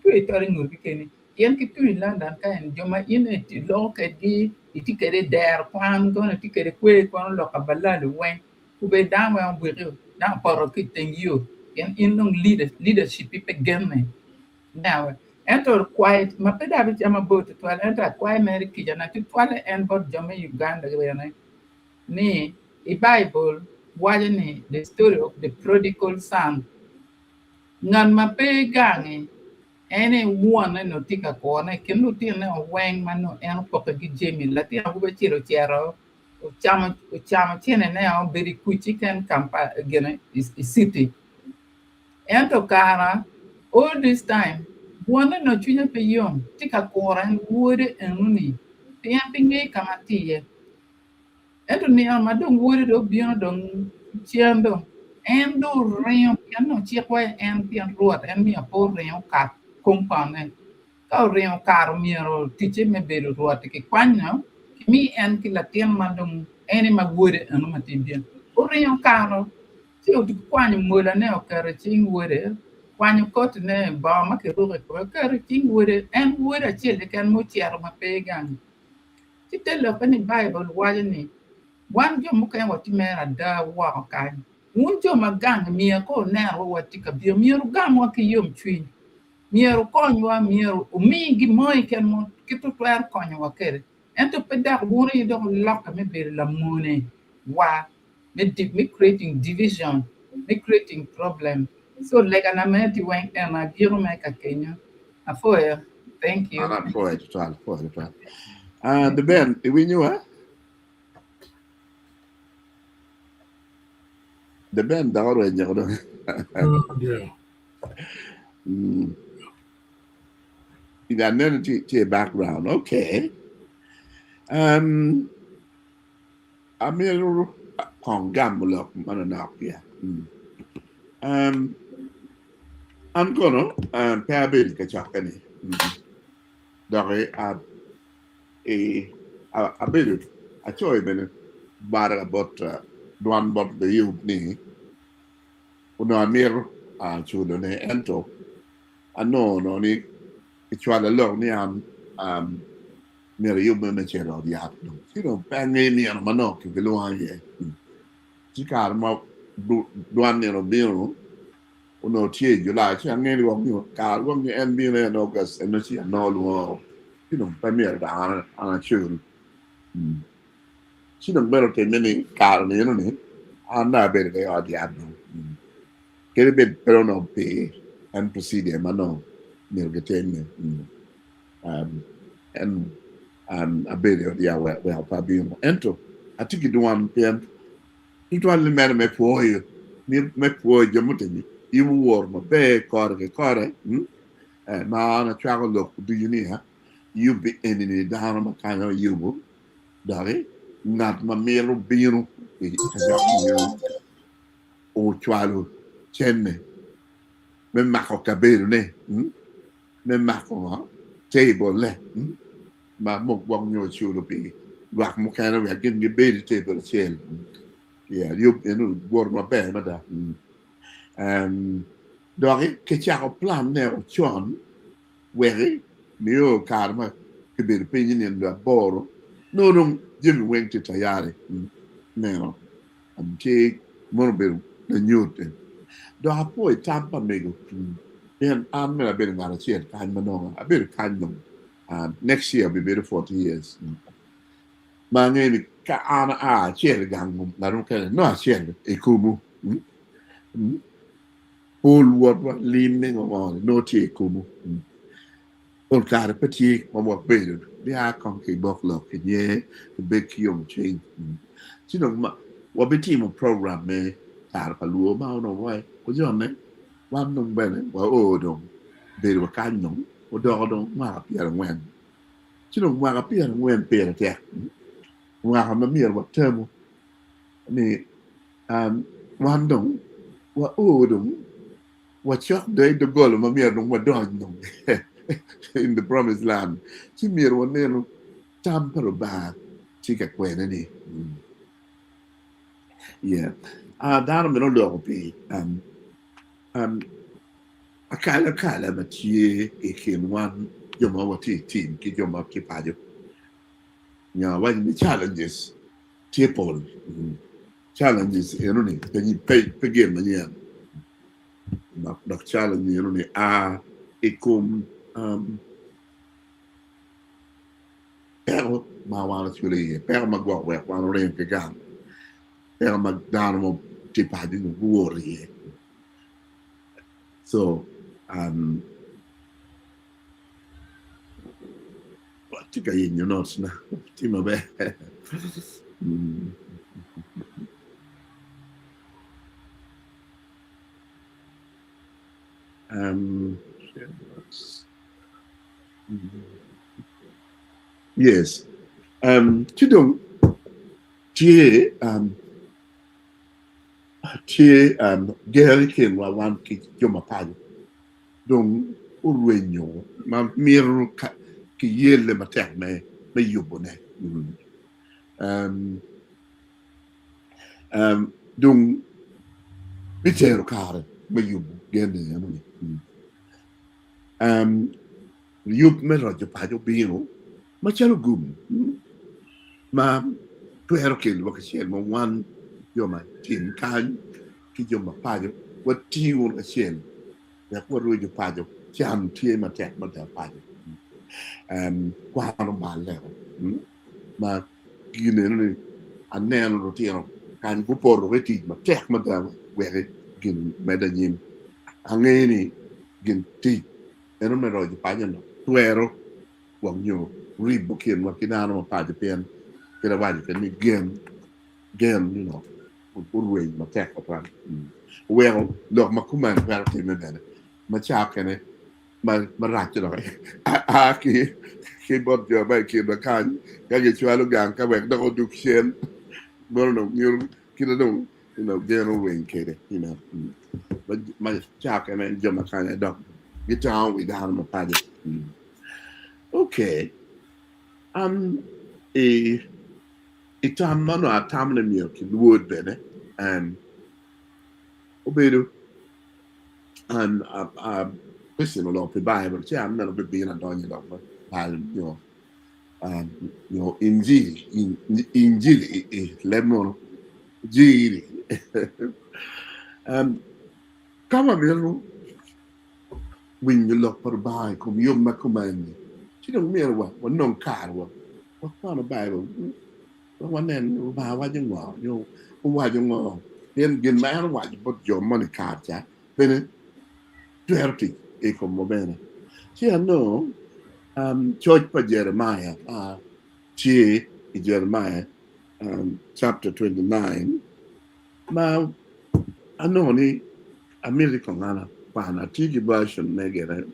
chui to lên ngồi cái này yan ki tui London ka en joma ine ti lo ka di iti kere der kwan ko ti kere kwe kon lo ka bala le wen ku be dan wa bu ri dan poro ki ten you yan in long leadership pe gemme now enter quiet ma pe da bi jama bot to enter quiet mer ki jana ti twale en bot joma Uganda ne ni I Bible wale ni the story of the prodigal son ngan ma pe gangi ene one no tika ko ne ken no tin ne weng man no en ko ke jemi la ti abu be chiro chero o chama tiene ne o beri kuchi ken kampa gene is city en to kara all this time one no chunya pe yom tika ko ran wore enuni ti pinge kamati en to ni ama don wore do bion don chiendo en do reyo piano chi ko en pian ruot en mi apo reyo ka compane ka reo caro miro tiche me belo ruote che quando mi en che la tien mandum ene magure anu matibien o reo caro se o tu quando mola ne o caro chingure quando cot ne ba ma che ro ko caro chingure en wure chele kan mo chiaro ma pegan ti te lo pani Bible wale ni wan jo mo kan wati mera da wa ka un jo magang mi ko ne o wati ka bi mi ru gam wa ki yom chui miero konyo miero umingi moi ken mo kitu twer konyo wakere ento pedak buri do lock me be la mone wa me creating division me creating problem so like an amenti wen and a giro me ka Kenya afoya thank you ana foi total the ben we knew the ben da ro nyoro Yeah. You got nothing to your background. Okay. I mean, Kongamula, Mananakia. I'm gonna pay a bill, Kachakani. Dari a bill, a choy minute, but about one bot the youth ni. Uno amir, children, ento. No, ni. Ichwala lo ni mera yume me chero di apno. Sino penge ni ano manok ke luang ye. Chikar ma duan ni no biro uno tie July chi angeni wong ni kar wong ni en bi ne no gas en chi no luo. Sino pa mera da ana churu. Sino bero ke meni kar ni no ni anda bere ke odi apno. Kere be pero no pe en procedure mano. Nirgatene and a bit yeah well probably ento I think you one pen it one man me for you me for jamutini you war ma be kore ma na travel look do you need you be in the down ma kind of you dare not ma mero biro o twalo chenne me mako kabelo ne me mako table le ma mo wong yo chulo bi wak mo kana we gin ge be table chel Yeah, you know, bor ma be ma da. Dog ke cha plan ne o chon weri ni o karma ke bir pinyin in la boro. No no Jimmy went to tayari. No. Ke mon bir na nyute. Do ha poi tampa mego. Then I'm gonna be ngara chiet kan manonga. A bit kan no. Next year I'll be better 40 years. Ma ngeni ka ana chiet gang na rum ka no chiet e kumu. All what leaning on no tea kumu. All cara pati ma mo bedu. They are conky bucklock and yeah, the big young change. You know, what be team of program me cara pa luo ma no why. Ko jonne wan nung bene wa o dong. Bedu wa kan nung. O do dong ma pia ngwen. You know, ma pia ngwen pia te. Wa ma mi wa termo. Ni wan dong wa o dong. What shot day the goal ma mi dong wa dong dong. In the promised land. Ci mir wa neno tampero ba ci ka kwena ni. Yeah. Dano me no lo pi. Akala ma ci e ken wan yo ma wa ti team ki yo ma ki pa yo. Ya wa ni challenges ci pol. Challenges you know ni pe game ni ya. Ma challenge you know ni ikom pero ma wana chule pero magwa wa wana ren ke gan pero magdano mo tipa di no worry so what tika yin you know na tima be yes chidong tie geri ken wa wan ki joma padu dong urwenyo ma miru ki yelle ma tek me yobone dong bitero kare me yobu gende yamuni yub me rojo padu biro ma chalo gum ma tuero ken wakashel mo wan yoma tin kan ki joma padu wat tiun ashel ya ko rojo padu cham tie ma tek ma ta padu kwa no balle ma gine ni anen ro tiro kan bu por reti ma tek ma ta were gin medanyim angeni gin ti eno me rojo padu no tuero wang yo ribo ken wa kinano ma padu pen kira wadi kan ni gen you know urwe ma tek pa well look ma kuman parti me bene ma chakene ma raccio no ki bot jo ba ki ba kan ka ge chwalu gang ka wek do du chen no you know general wing kede you know ma chakene jo ma kan do get down with down ma padi okay itam mano atam na miyo ki wood bene obedo question lo pe Bible che am na be bina donye do you know injili lemon jiri kama mero when you look for Bible come you makumani ci don't mero wa non carwa wa kwa Bibleวันนั้นว่าว่าจังหวะโยว่าจังหวะเรียนกินมาแล้วว่าจะบดโยมมันขาดจ้ะเป็นtuerti e come bene ci hanno church per Jeremiah ci Jeremiah chapter 29 ma hanno ni American ana pana tigi version negere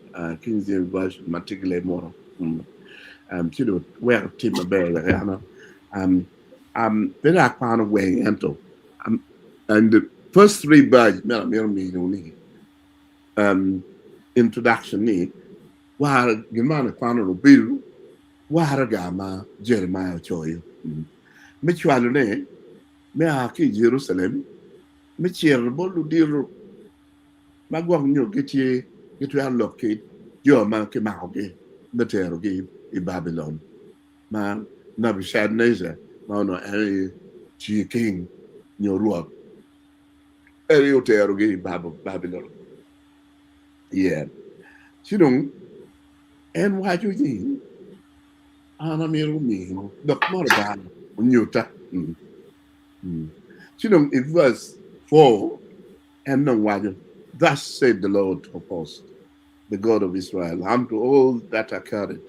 King James version matigile moro ci do where team bele ana very kind of way into and the first three birds introduction ni wahara gimana kwano no bill wahara gama Jeremiah choyo michwalo ne me aki Jerusalem me chier bolu diru magwang nyo kitie kitu allocate yo ma ke ma oge metero ge i Babylon ma Nebuchadnezzar ma no eri chi king nyo ruok eri otero ge i Babylon yeah sinong en waju ji ana miru mi dok mor ba nyuta sinong in verse 4 and no waju thus said the Lord of hosts, the God of Israel, unto all that are carried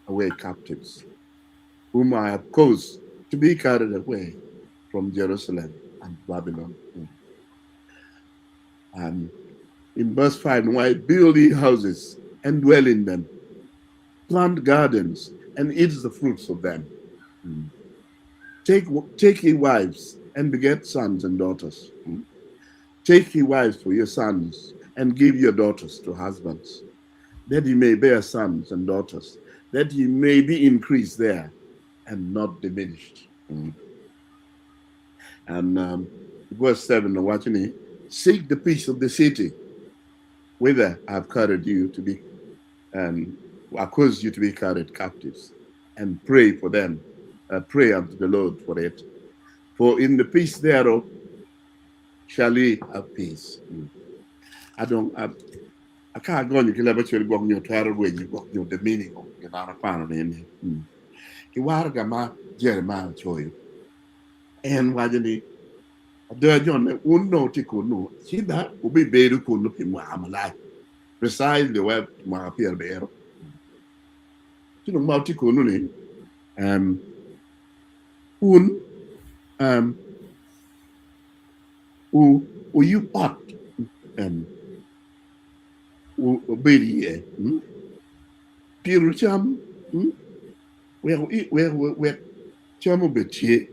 away captives, whom I have caused to be carried away from Jerusalem and Babylon. And in verse 5, why build ye houses and dwell in them, plant gardens and eat the fruits of them. Take ye wives and beget sons and daughters. Take ye wives for your sons and give your daughters to husbands, that ye may bear sons and daughters, that ye may be increased there and not diminished. And verse 7, watching it, seek the peace of the city, whither I have carried you to be, I caused you to be carried captives, and pray for them, pray unto the Lord for it. For in the peace thereof shall ye have peace. I can't go on, you can never tell you your title where you got your the meaning of your not a in it. He was a Jeremiah choy. And why did he? The John uno tikuno, see that will be better could look in Muhammad. Precisely where my appear there. You know, Maltikuno, u you pot, obedi, Pirucham, where Chamo Betier,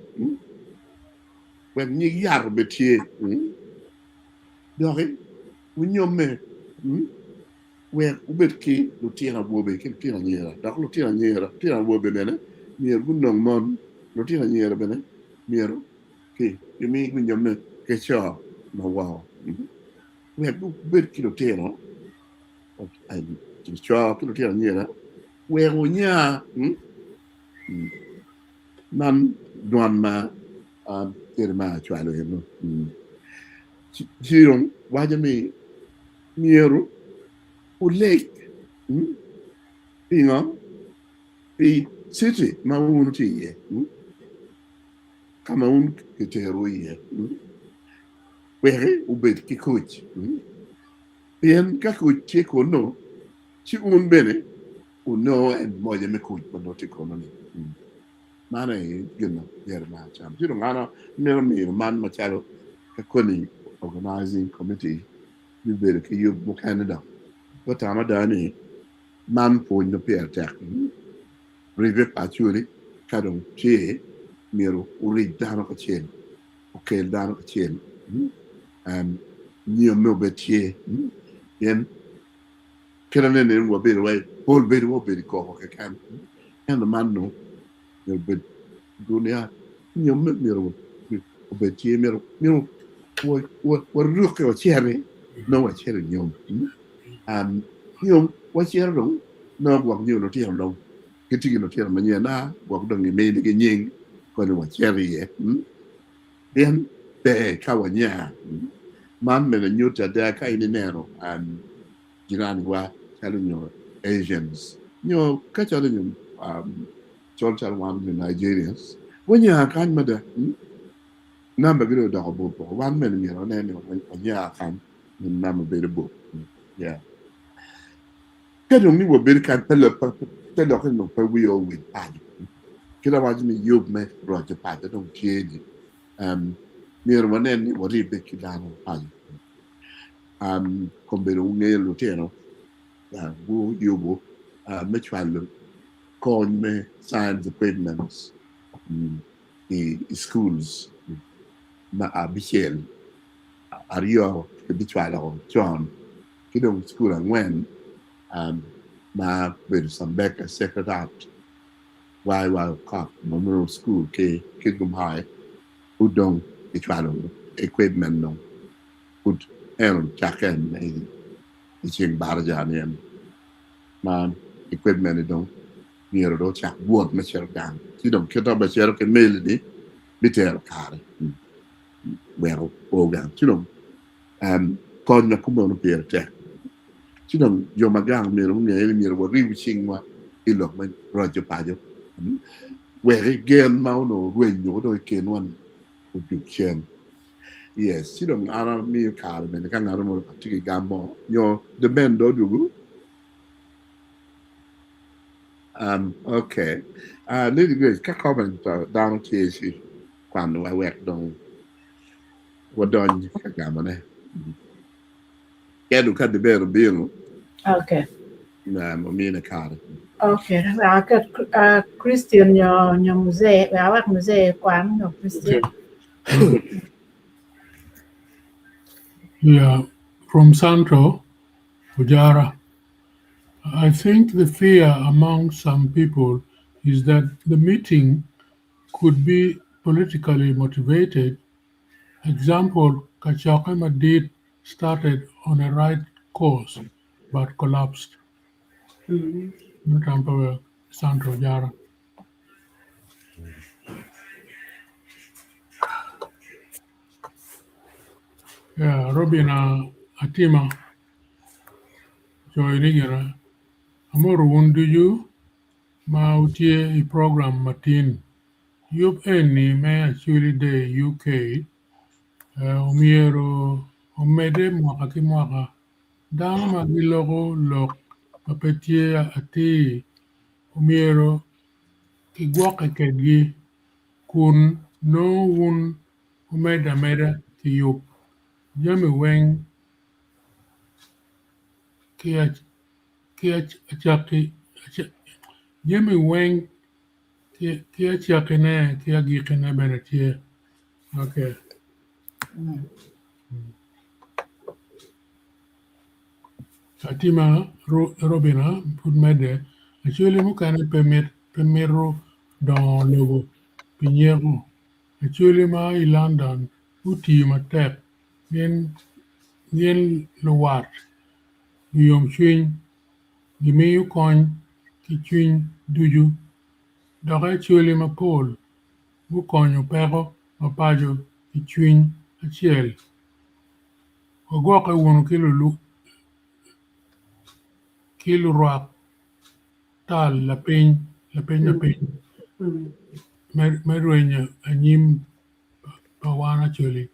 when ye yar Betier, Dory, when your man, where Ubetki, Lutina Wobe, Kina Nera, Doc Lutina Nera, Tina Wobe, near Gunong Mon, Lutina Nera Bene, near, you mean when your man get your no wow. We have Ubetki Lutina, and Shaw Lutina Nera, where when ya, none, Dwanma, Jeremiah Chalo, Jirong, Wajami, Mieru, Lake, Pingo, the city, Maunti, Kamaun Kiteru, where Ubet Kikuch, Pian Kakuch Chikono, Chiun Bene, who know and Moyamekuch, but not economy. Mana, you know, Jeremiah Cham. You don't know, me, man, Machado, Kakoni organizing committee, you better you Canada. But I'm a Danny, man for the peer attack. Rivet Acholi, Kadon, Che, Miro, Uri down a chain, okay, down a chain, and near Milbet, then Kiranen will be away, whole bit will be the call, can, and the man no. You'll be Dunia, you mirror, Betty mirror, what look at cherry, no a cherry, you and you what's your room, no what you not here long, getting in a tear manana, walk down the maid again, ying, going to cherry, then the Kawanya, man made a new to their kind in narrow, and Giranwa telling you Asians, you know, catch on you, Churchill one the Nigerians. When you are kind mother, number video dog book, 1 million, you know, when you are kind, the number bit of book. Yeah. Can only will be kind tell no per we all with pad. Can I watch me you make Roger Pad, don't change it. Near one end, what he big down on pad. Come be Lutero, who you go, much value. Call me science equipments, the schools, Michelle, Ario, the Bichwalo, John, Kidong School and when, ma with some Becker Sacred Art, Wild Cop, Memorial School, Kidgum High, Udong, ichwalo equipment no put chaken iching barja nem man equipment don't near do chak buot ma cher gang ti dom keto ba cher ke mel ni biter kare well ogan ti dom kon na kumo no pier te ti dom yo magang mi ro ngi mi ro ri ching wa ilok man rojo pajo where again mau no wen yo do ken wan ku chen yes ti dom ara mi kare men kan ara mo ti gambo yo the band do dugu okay. Lady Grace, ka comment down to quando I work don wadon ka gamane. Quero de bero bino Okay. na mamina cara. Okay. Christian nyo mzee, awak mzee kwan no Christian. Yeah, from Santo, Ujara. I think the fear among some people is that the meeting could be politically motivated. Example, Kachaka Madid started on a right course but collapsed. Tampa Santo Jara. Yeah, Robina Atima joining Amor wundu you ma utie I program matin. Yup eni me actually de UK umiero umede mwaka ki mwaka dano magiloko lok mapetie ati umiero kigwake kedgi kun no un umeda meda ki yup jami weng ki achaki jami weng ki achakine ki agikine benetie. Okay. Fatima Robina put mede actually mukane pemero dans le piniero actually ma I London uti ma tek yen lo wat yom chwin gimi yu kon ki chwin duju doga actually ma pol bu konyo pero ma pajo ki chwin achiel ogwake wunu kilo ruak tal la piny medwenyo anyim pa wan actually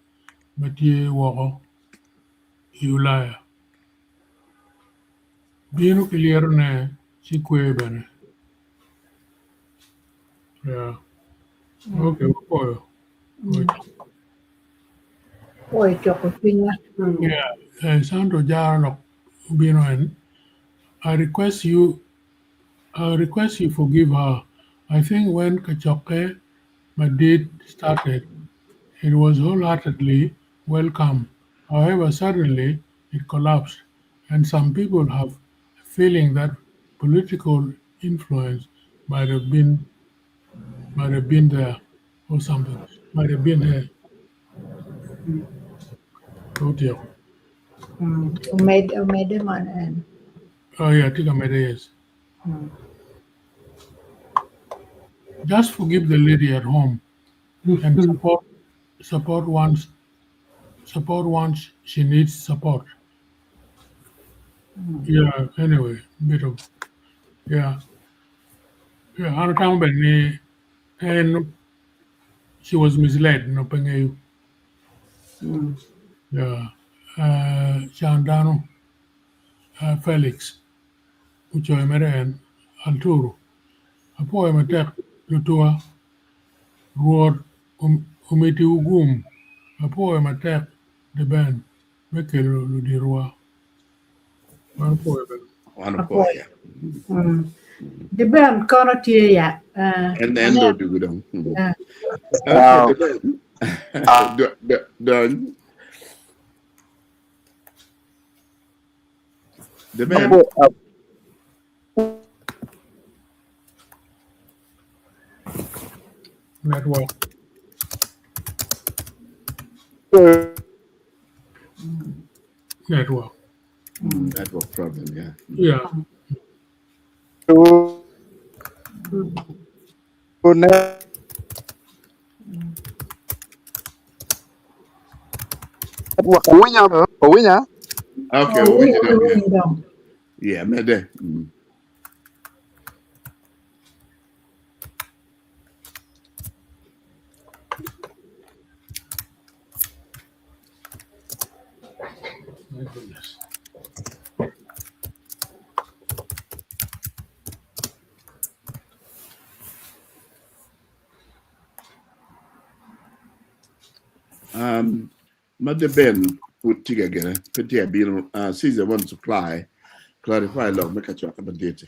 matie woko I Ulaya. Bino kiliero ne chikwe bene. Yeah. Okay, wapoyo. Oi choko pinya. Yeah. Sandro Jarno bino en. I request you forgive her. I think when Kachoke Madid started, it was wholeheartedly welcome. However, suddenly it collapsed, and some people have a feeling that political influence might have been there or something. Might have been here. Oh dear. Umede man en. Oh yeah, I think I made it, yes. Just forgive the lady at home and support once she needs support. Yeah, anyway, bit of yeah. Yeah, other time and she was misled, no pengayu. Yeah. Chandano Felix, which I met and Alturu. A poem attack Lutua roared Umiti Ugum. A poem attack the band. Mekelo Ludirua. One poem. One boy. The band kono tie ya. And then do do them. Uh, Okay, the band. Done. The band. Network. network. Network problem, yeah. Yeah. Okay, Oh, we did we it. don't. Yeah, me there. My goodness. Mother Ben put together, Petit Abino, season one supply, clarify log, make a chalk about date.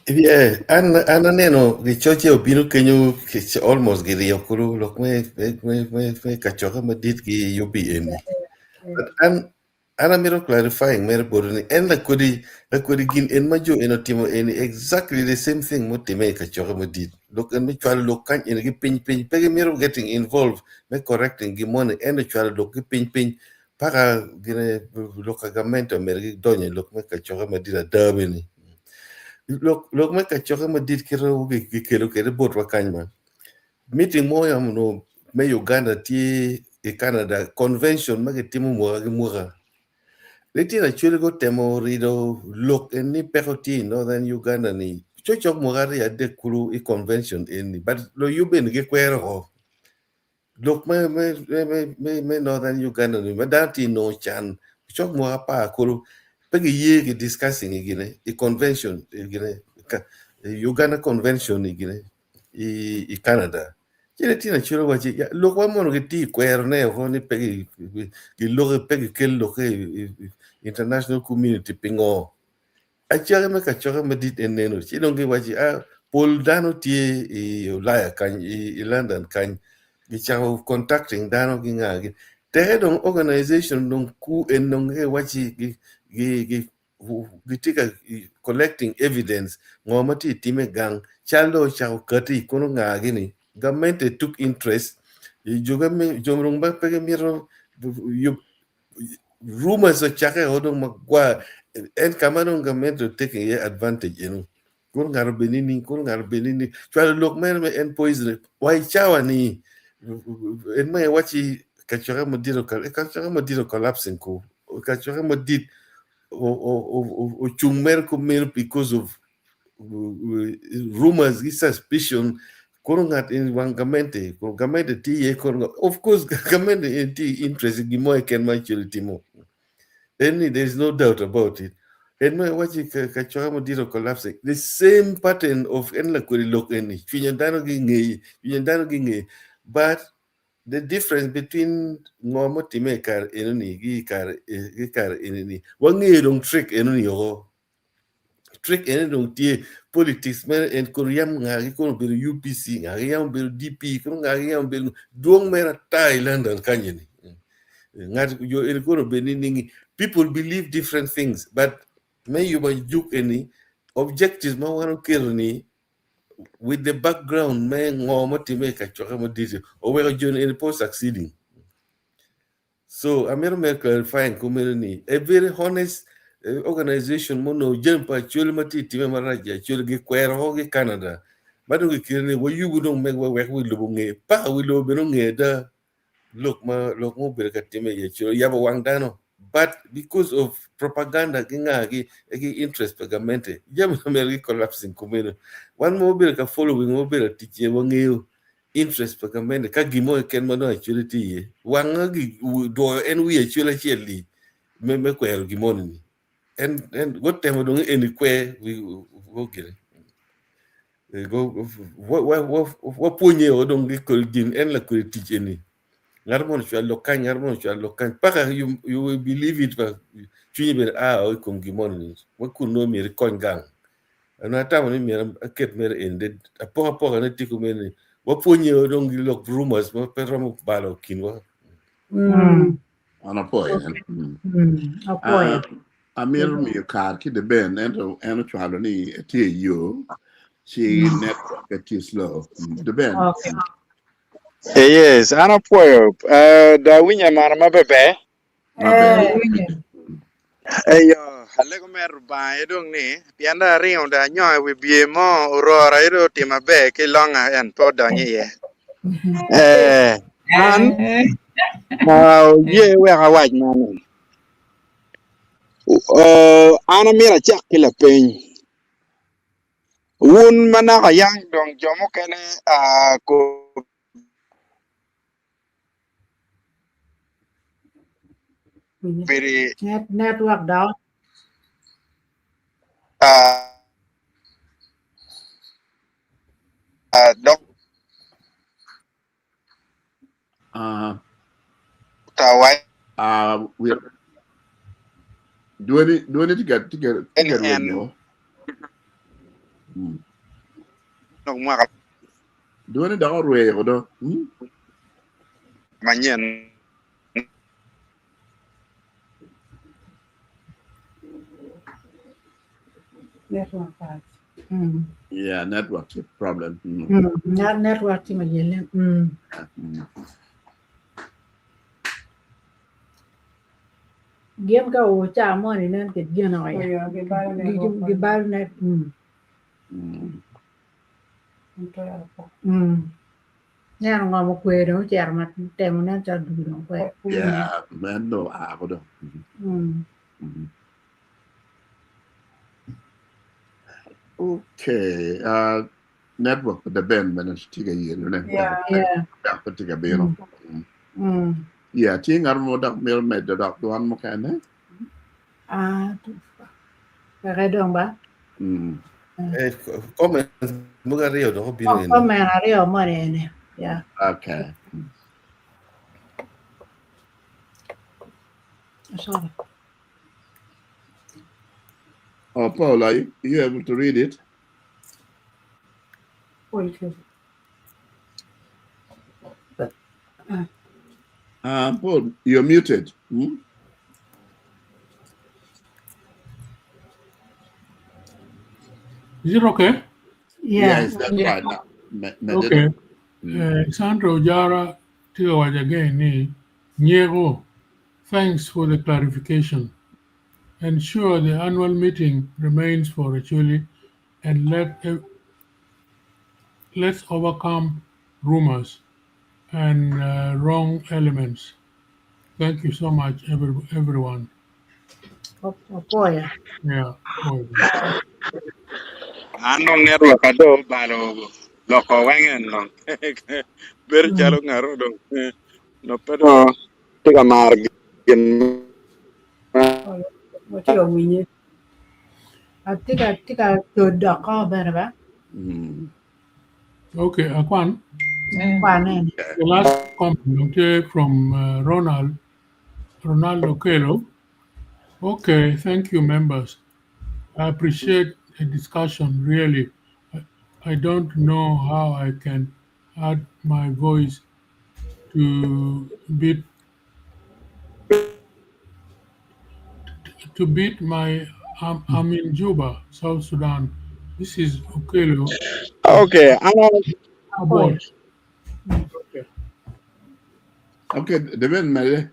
Yeah, and neno the church of Binu Kenyu almost get yokuru look me kachoka madit ki you be in. But and I'm clarifying mere burning and la kodi gin en majo en otimo en exactly the same thing what they make kachoka madit. Look and me try to look can in pin pegi mero getting involved, me correcting gimone and try to look pin para gine look a gamento mere donye look me kachoka madit a derbini. Look me kachoka madit kero kero kero bot wakanyman. Meeting mo yam no me Uganda ti e Canada convention ma timu muga. Leti na chule go temo rido look en ni pekoti northern Uganda ni chochok mugari ya de kuru e convention en but lo yuben ge kwero ho. Look me northern Uganda ni madati no chan chok muga pa kuru pegi ye discussing igine e convention igine Uganda convention igine i Canada. Kile tina chiro wachi lo kwa mono ke ti kwero ne ho ni pegi ki lo pegi kel lo ke international community pingo achare me ka chore me dit eneno chi donge wachi pol dano tie i Ulaya kan i London kan gi chao contacting dano gi ngagi the head of organization don ku enonge wachi gi tika collecting evidence ngomati time gang chalo chao kati kono ngagi ni government took interest jogame jomrong ba pege miro rumors of chake odong magwa en kamano government taking advantage kun ngar benini chwal lok mer me en poison why chawa ni en me wachi kachora modiro collapsing ko kachora modit o chungmer ko mer because of rumors is suspicion korongat in one gamente ti ye koronga of course gamente ti interest gimo ken ma timo there's no doubt about it and my wachi kachora modiro collapsing the same pattern of en la kweli lok eni finyandano gi nge but the difference between ngomo time kar enoni gi kar enoni wangi dong trick enoni yo trick ene dong tie politics mer en koream ngari kono bir UPC ngari yam bir DP kono ngari yam bir duong mera Thailand and kanyeni ngari yo en kono beningi people believe different things but may you ba juk any objectives ma wano kerni with the background may ngoma time ka choka mo dite o we jon en post succeeding. So I'm clarifying community a very honest organization mono jumpa chul mati time maraja chul gi kwero ho gi Canada badu gi kirni wo yugo dong meg wa we lo nge pa we lo beno nge da look mo ber ka time ye chul yaba wang dano but because of propaganda gi interest pagamente jam America collapsing community one mo ber ka following mo ber tiche wo nge interest pagamente ka gimo ken mano actually ye wanga gi do en wi actually cheli me kwero gimo ni and what time dong en kwe we go get go what ponye odong gi kol din en la ko teach ni ngar mon chwa lokan paka you will believe it but chuni ben o kom gimo ni wa kuno mi kon gang na tamo ni mi aket mer ended apo na tiko men wa ponye odong gi lok rumors mo peramo balo kinwa On a point. Apoya. Amir mi kar ki de ben ento chwalo ni tie yo chi network at slow. The ben. Okay. Yes, ana pueyo. Da winya mana mabebe. Mabe. Ayo, hale ko mer ba edong ni. Pianda rio da nyoy we bie mo urora iro tima be ke longa en to da nye ye. An ye we ha waj man. Ana mira chak kila piny. Wun mana ka yang dong jomo kene ko biri Network down. dok tawai We do any to get when you dong ma do any dog way or do manyen Network part. yeah network problem. Not network team again. Game ka o cha mo ni nan ke gina Oh, ya. yeah, goodbye. Network. Gibal net. Nhà ngồi một quê đó chèr mặt tem nó cho đủ nó quê. Yeah, man, no, I go do. Okay, network the band managed to get you. Yeah. That particular bill. Yeah, ting armo dak mil med the doc one mo kan Cái đường ba. Comment muga rio do bino Có mẹ là điều mà này. Yeah. Okay. Sorry. Oh, Paul, are you able to read it? Paul, you're muted. Is it okay? Yeah, is that right now? Okay. Sandro Jara Tiwaj again ni Niego. Thanks for the clarification. Ensure the annual meeting remains for Acholi and let's overcome rumors and wrong elements. Thank you so much, everyone. Boy. Yeah. anong network ado balo loko wengen no ber chalo ngaro do no pero tiga mar gen What you mean? I think I could call better ba. Okay, Akwan. Quan The last comment from Ronaldo Kelo. Okay, thank you, members. I appreciate the discussion, really. I don't know how I can add my voice to beat my I'm in Juba, South Sudan. This is Okelo. okay Abort. Okay, the band made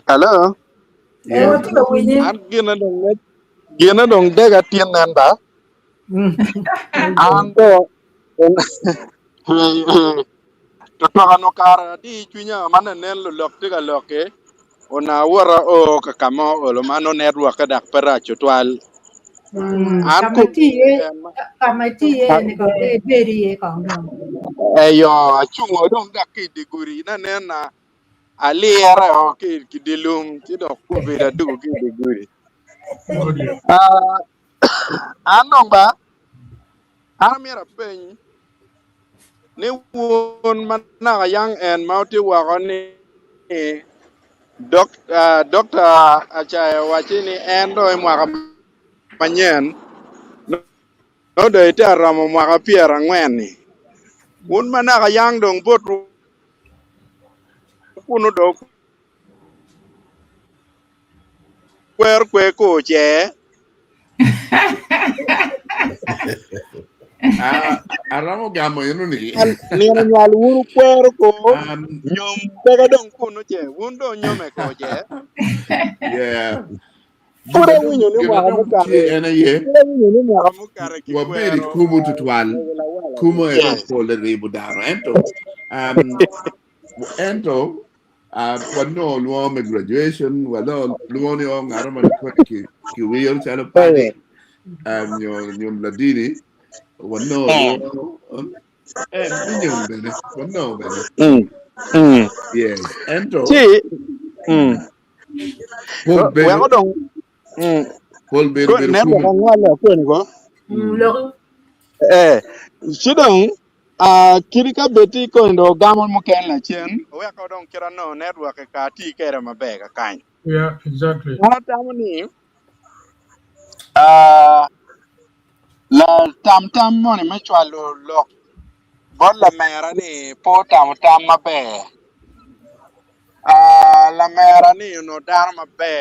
hello Yeah. What you mean? an gina dong daga tien nan ba an do to no kara di chunya mana nen lo lok tiga loke ona wara o kakamo o lo mano network ka dak para chotwal an ku Committee ni ko beri còn đường. ayo achungo dong dak ki diguri na nena aliera o ki dilum ti do ku beda du ki diguri anong ba amira pen ni won mana yang en mauti wa ni doctor achaya wachini en do mwaka manyen no do ite aramo mwaka piera ngwen ni un mana ka yang dong bot kunu do kwer kwe ko che Aramo gamo yenu ni. Nino nyal wuru kwero ko nyom pega dong kuno che wundo nyome ko che Yeah. pura winyo ni mwaka mukare Ena ye. pura winyo ni mwaka mukare ki Wabiri kwero kumu tutwal. wala wala Kumu ero yes pole ribu daro. Ento, wano luo me graduation, wano luo ni o ngarama ni kwa ki wheel chalo party, nyom ladini, wano luo, minyong bene, wano bene. Yes, ento, chi Paul we Bedo, ko dong Paul Bedo ko ne kumu. ko ngala ko ni ko Lo chi dong kiri ka beti ko ndo gamon mo ken la chen we ko dong kira no network ka ti kere mabe ka kan Yeah, exactly. ana tamni la tam mo ni me chwalo lo bon la mera ni po tam mabe la mera ni no dar mabe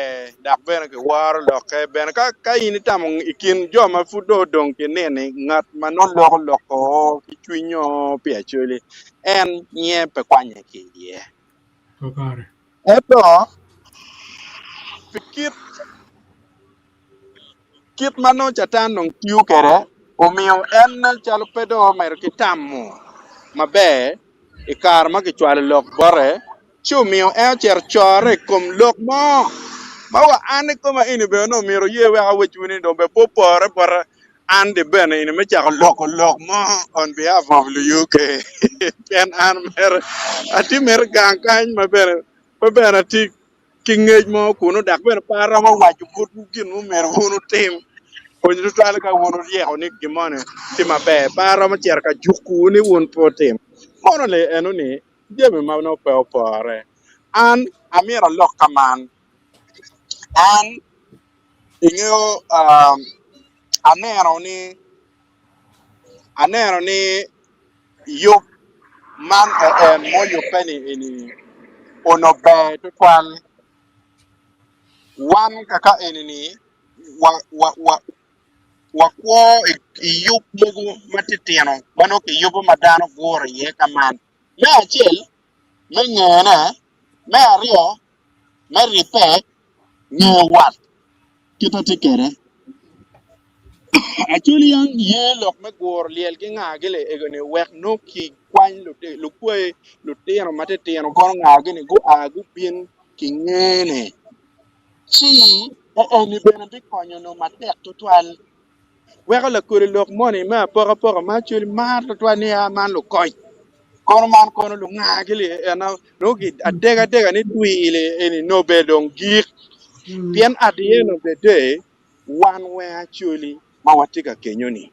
dak ben ke war lo ke ben ka yin tam ikin jo ma fudo dong ke ne ni ngat ma no lo ko ki twinyo pia chuli en nye pe kwanye ki ye Okay. eto fikit kit mano chatan nong tiu kere omiyo en chalo pedo mer ki tamu mabe ikar ma ki chwal lok bore chumiyo en cher chore kum lok mo bawa ane kuma ini be no miro ye we awe chuni do be popore por ande ben ini me chak lok mo on behalf of the UK ken an mer ati mer gang kan maber ati kingej mo kuno dak ben para mo waju put kin mo mer hunu tim ko ni twal ka wono ye oni gimone ti mabe para mo cher ka juku ni won potem mono le eno ni jemi ma no pe opore an amira lok kaman an ingeo anero ni yup man en mo yupeni ini ono be to twal wan kaka enini wa kwo yup mugu matitiano wano ki yup madano gore ye kaman me achel me ngene me ario me ripe nge wat kita tikere actually yang ye lok me gor liel ki nga gele egone wek no ki kwan lu kwe lu tiano matitiano kon nga gene go agu bin ki ngene chi ni bene bi konyo no matek tutwal weka la kore lok moni ma pora ma chuli mar tutwal ni a man lu koy kono man kono lu nga gele ena no ki adega ni twile eni no be dong gik bien at the end of the day one way actually mawatika kenyoni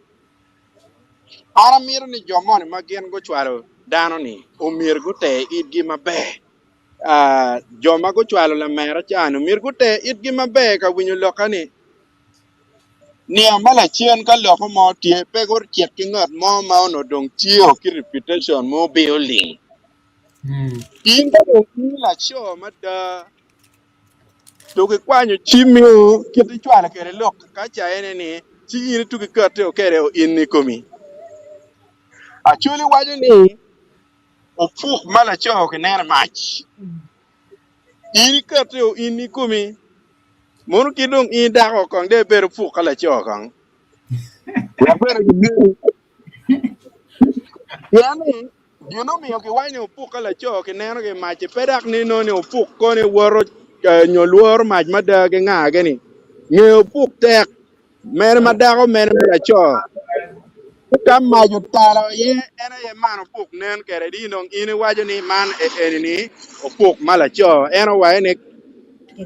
ara miro ni jomoni ma gen go chwaro dano ni umir gute idgi mabe joma go chwalo la mera chano mir gute idgi mabe ka winyo lokani ni amala chien ka loko mo tie pe gor chiet ki ngat mo ma ono dong tio ki reputation mo building in ka dong ki la show mada to ke kwanyo chimio ki ti chwala kere lok ka cha ene ni chi iri tu ki kate o kere o in ni komi actually wajo ni o fuk mala cho ke ner mach iri kate o in ni komi mon ki dong in da ko kong de ber fuk kala cho kong ya ber ni yani you know me okay why no fuk kala cho ke ner ke mach pedak ni no ne o fuk ko ne woro nyoluor mach mada ke nga ke ni nge o fuk tek mer madako mer mala cho kam maju tala ye ena ye man puk nen kere di nong ini wajo ni man eni ni opuk mala cho ena wa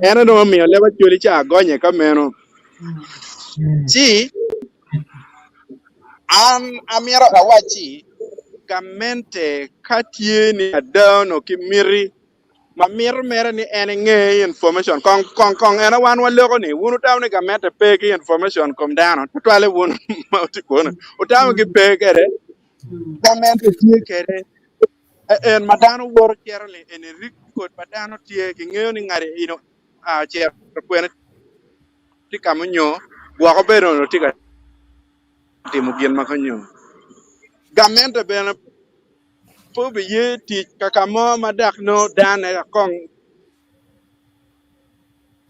ena no mi le ba chuli cha gonye ka meno si an amira awachi kamente katie ni adano ki miri ma mir mere ni ene nge information kong ena wan wa lego ni wunu taw ni kamente pe ki information kom dano tutwale wun ma utikona utaw ki pe kere kamente tie kere en madano wor cherle en rikod madano tie ki ngeo ni ngare a cher kwene ti kamunyo wa ko bero no ti ka timu gien makanyo Gamenta ben po be ye ti kakamo madak no dan e kong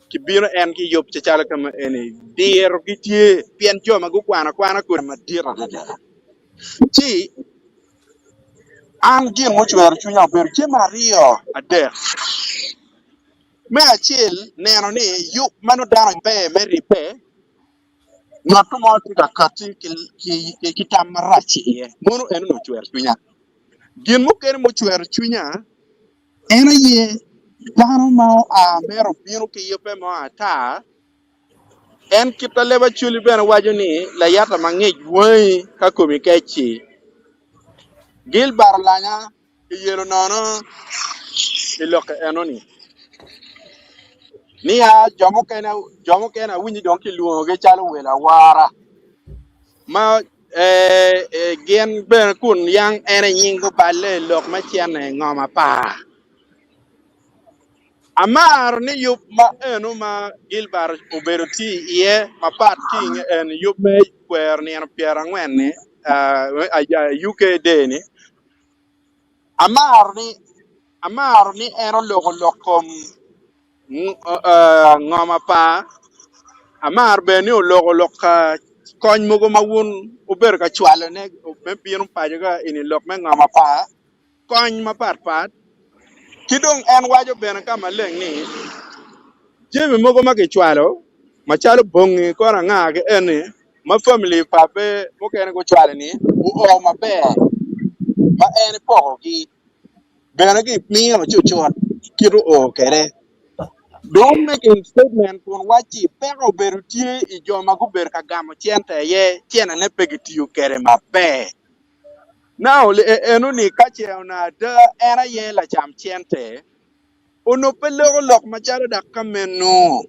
ki biro en ki yop ci chala kama eni dir ki tie pien jo ma gu kwana ko ma dira da ti an gin mo chwer chunya ber che mario ade me achil neno ni yu mano dano pe meri pe no to mo ti ka kati ki tamarachi ye mono en no chwer chunya gin mo ker mo chwer chunya ena ye dano ma a mero biro ki yope mo ata en kita leba chuli ben waju ni la yata mangej woi ka komi kechi gil bar lanya yelo nono iloke enoni ni a jomo kena winji donki luo ge chalo wela wara ma gen ben kun yang ene nyingo balle lok ma chene ngoma pa amar ni yup ma enu ma gilbar uberuti ye ma pat king en yup me kwer ni en piera ngwen ni UK de ni amar ni eno logo lokom ngoma pa amar be ni logo lokka kony mogo mawun uber ka chwalo ne me piero pa ga ini lok me ngoma pa kony ma pat kidong en wajo ben kama leng ni jemi mogo ma ke chwalo machalo bongi kora nga ke eni ma family pape mo ken go chwalo ni u o ma be ma eni pogo gi bena gi miyo chuchot kiru o kere don't make a statement on wachi pero berutie I joma go ber ka gamo chiente ye chiena ne pegitiyu kere ma be now enu ni kache ona de era ye la cham chiente ono pelo lok machalo dakameno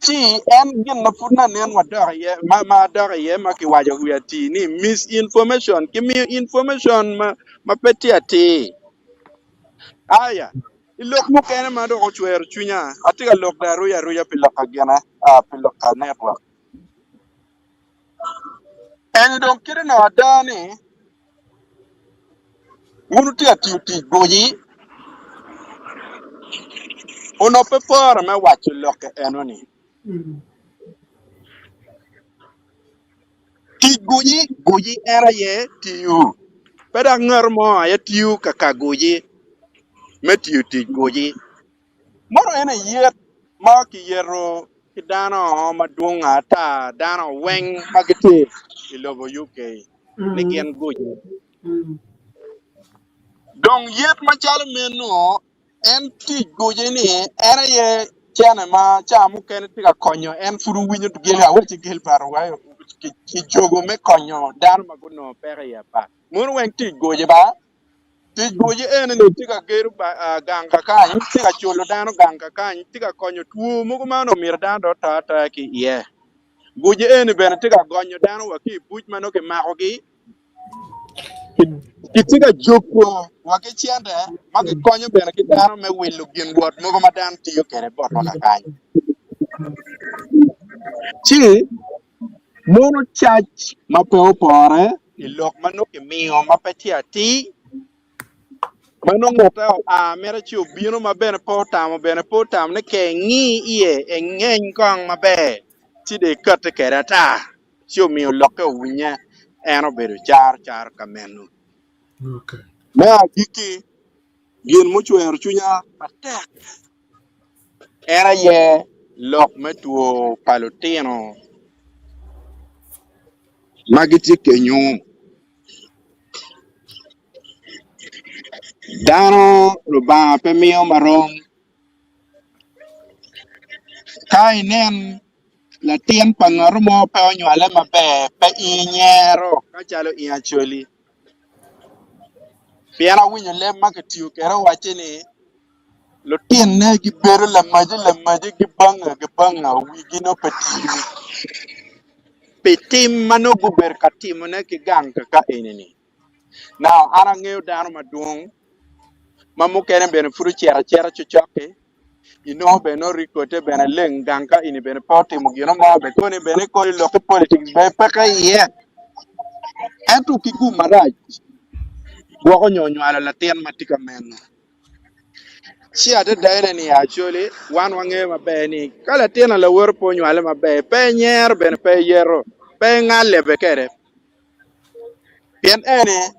ti en gin na puna nen ma dog ye ma ki wajo wi ati ni misinformation ki mi information ma peti ati aya ilok mu kene ma do chwer chunya atiga lok da ruya pilaka gena pilaka network en don kire na dani unu ti ati goji ono pe por ma wacho lok enoni ti goji era ye tiu pada ngar mo ya tiu kaka goji metiu ti goji moro ene yet ma ki yero ki dano madunga ta dano weng magiti ilobo UK ni gen goji dong yet ma chal meno en ti goji ni era ye chane ma cha mu ken ti ka konyo en furu winyo gel ha wechi gel paro wa ki jogo me konyo dano maguno pere ya pa moro weng ti goji ba ti goji ene ni tika geru ganga kany tika chulo dano ganga kany tika konyo tuo mugo mano mir dano ta ki ye goji ene bene tika gonyo dano wa ki buch mano ki mako ki tika joko wa ki chiende ma ki konyo bene ki dano me wilu gin wot mugo ma dano tiyo kere bot waka kany chi mono chach ma pe opore ilok mano ki miyo ma pe ti ati mano ngata mere chu bino maber po tam ne ke ngi iye e ngeng kong maber ti de kat kerata chu mi loke winya eno bedo char kamenu Okay. na giki gin mo chwer chunya patek era ye lok metuo palotino magiti kenyu dano ruba pemio marom kai nen la tien panor mo pe onywale mabe pe inyero ka chalo I Acholi piana winyo le maketiu kero wachini lo tien ne gi bero la maji gi banga wigi no petim mano guber katimo ne ki gang ka enini now ana ngeo dano maduong mamukene bene furu chera chuchoke ino be no rikote bene leng gang ka ini bene poti mugino mo be koni bene ko lo politics be paka ye Ento kigu maraj. Gwako nyonywala la tien matika men. Si ate daine ni actually wan wange mabe ni kala tien la wor po nywala mabe pe nyer ben pe yero pe ngale be kere. Pien ene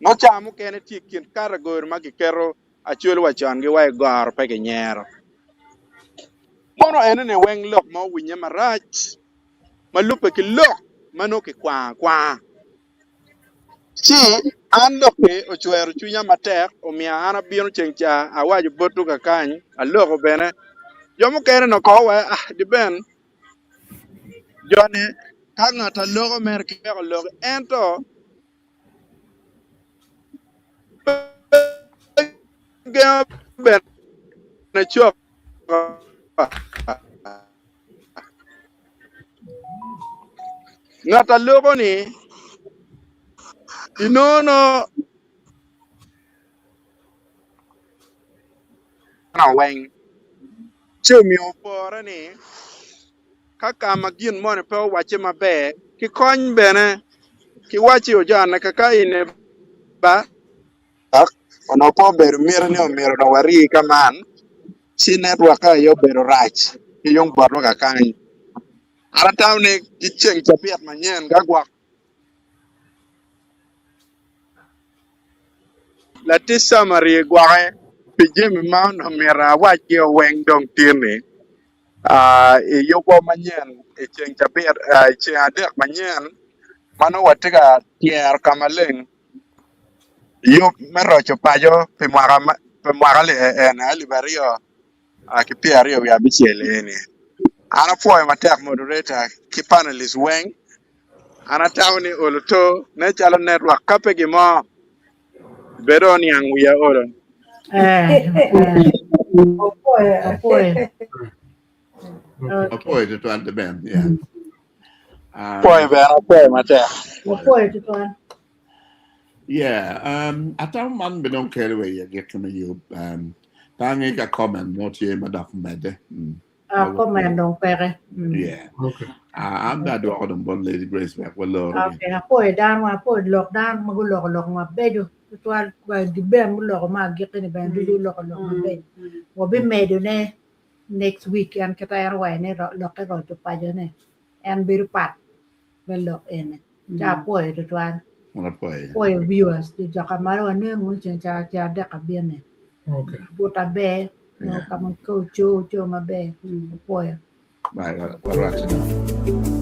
no chamu kene tikin karagor magi kero actually wachan gi wai gar pe ke nyer. Mono ene ne weng lok mo winye maraj. Malupe ki lok mano ki kwa. Si ando ke ochwero chunya matek omia ana biro chencha awaju botu kakany aloko bene jomo kere no kowe di ben jone kanga ta loko mer ke ko loko ento ge bene chok ngata loko ni inono na weng chumi opore ni kaka magin mone pe wache mabe ki kony bene ki wachi ojana kaka ine ba tak ono po ber mir ni omiro no wari kaman si network ka yo bero rach ki yung borno ka kany ara tawne kicheng chapiat manyen ga gwak la tisa mari gwake pijemi ma no mira wachi o weng dong tini yoko manyen cheng chapiat cheng adek manyen mano watiga tier kamaleng yo merocho pajo pe mwaka le en alibario kipiario ya bichele ni ana poe matek moderator ki panelist weng ana tawni oluto ne chalo network kape gimo bedo Niang wiya olo Apoy. Apoy to the band, yeah. poe poe matek Apoy tuan. Yeah, atang man be don't care where you get to you. Tangi ka comment not ye madaf mede. Ako man dong pere. Yeah. Okay. I'm that do all bon Lady Grace back. Well, Lord. Okay, apoy dan wa apoy lok dan magulok ma bedo. Tuan wa di ben mulok ma gikini ben du lok ma bedo. Wa be medo ne next week an kata yarwa ne lok ka ro to pa ne. En biru pat ben lok en. Ja apoy tuan. Apoy. Apoy viewers di jakamaro ne ngun chen cha de ka bien ne. Okay. Buta be no kaman ko cho ma be. Apoy. Right.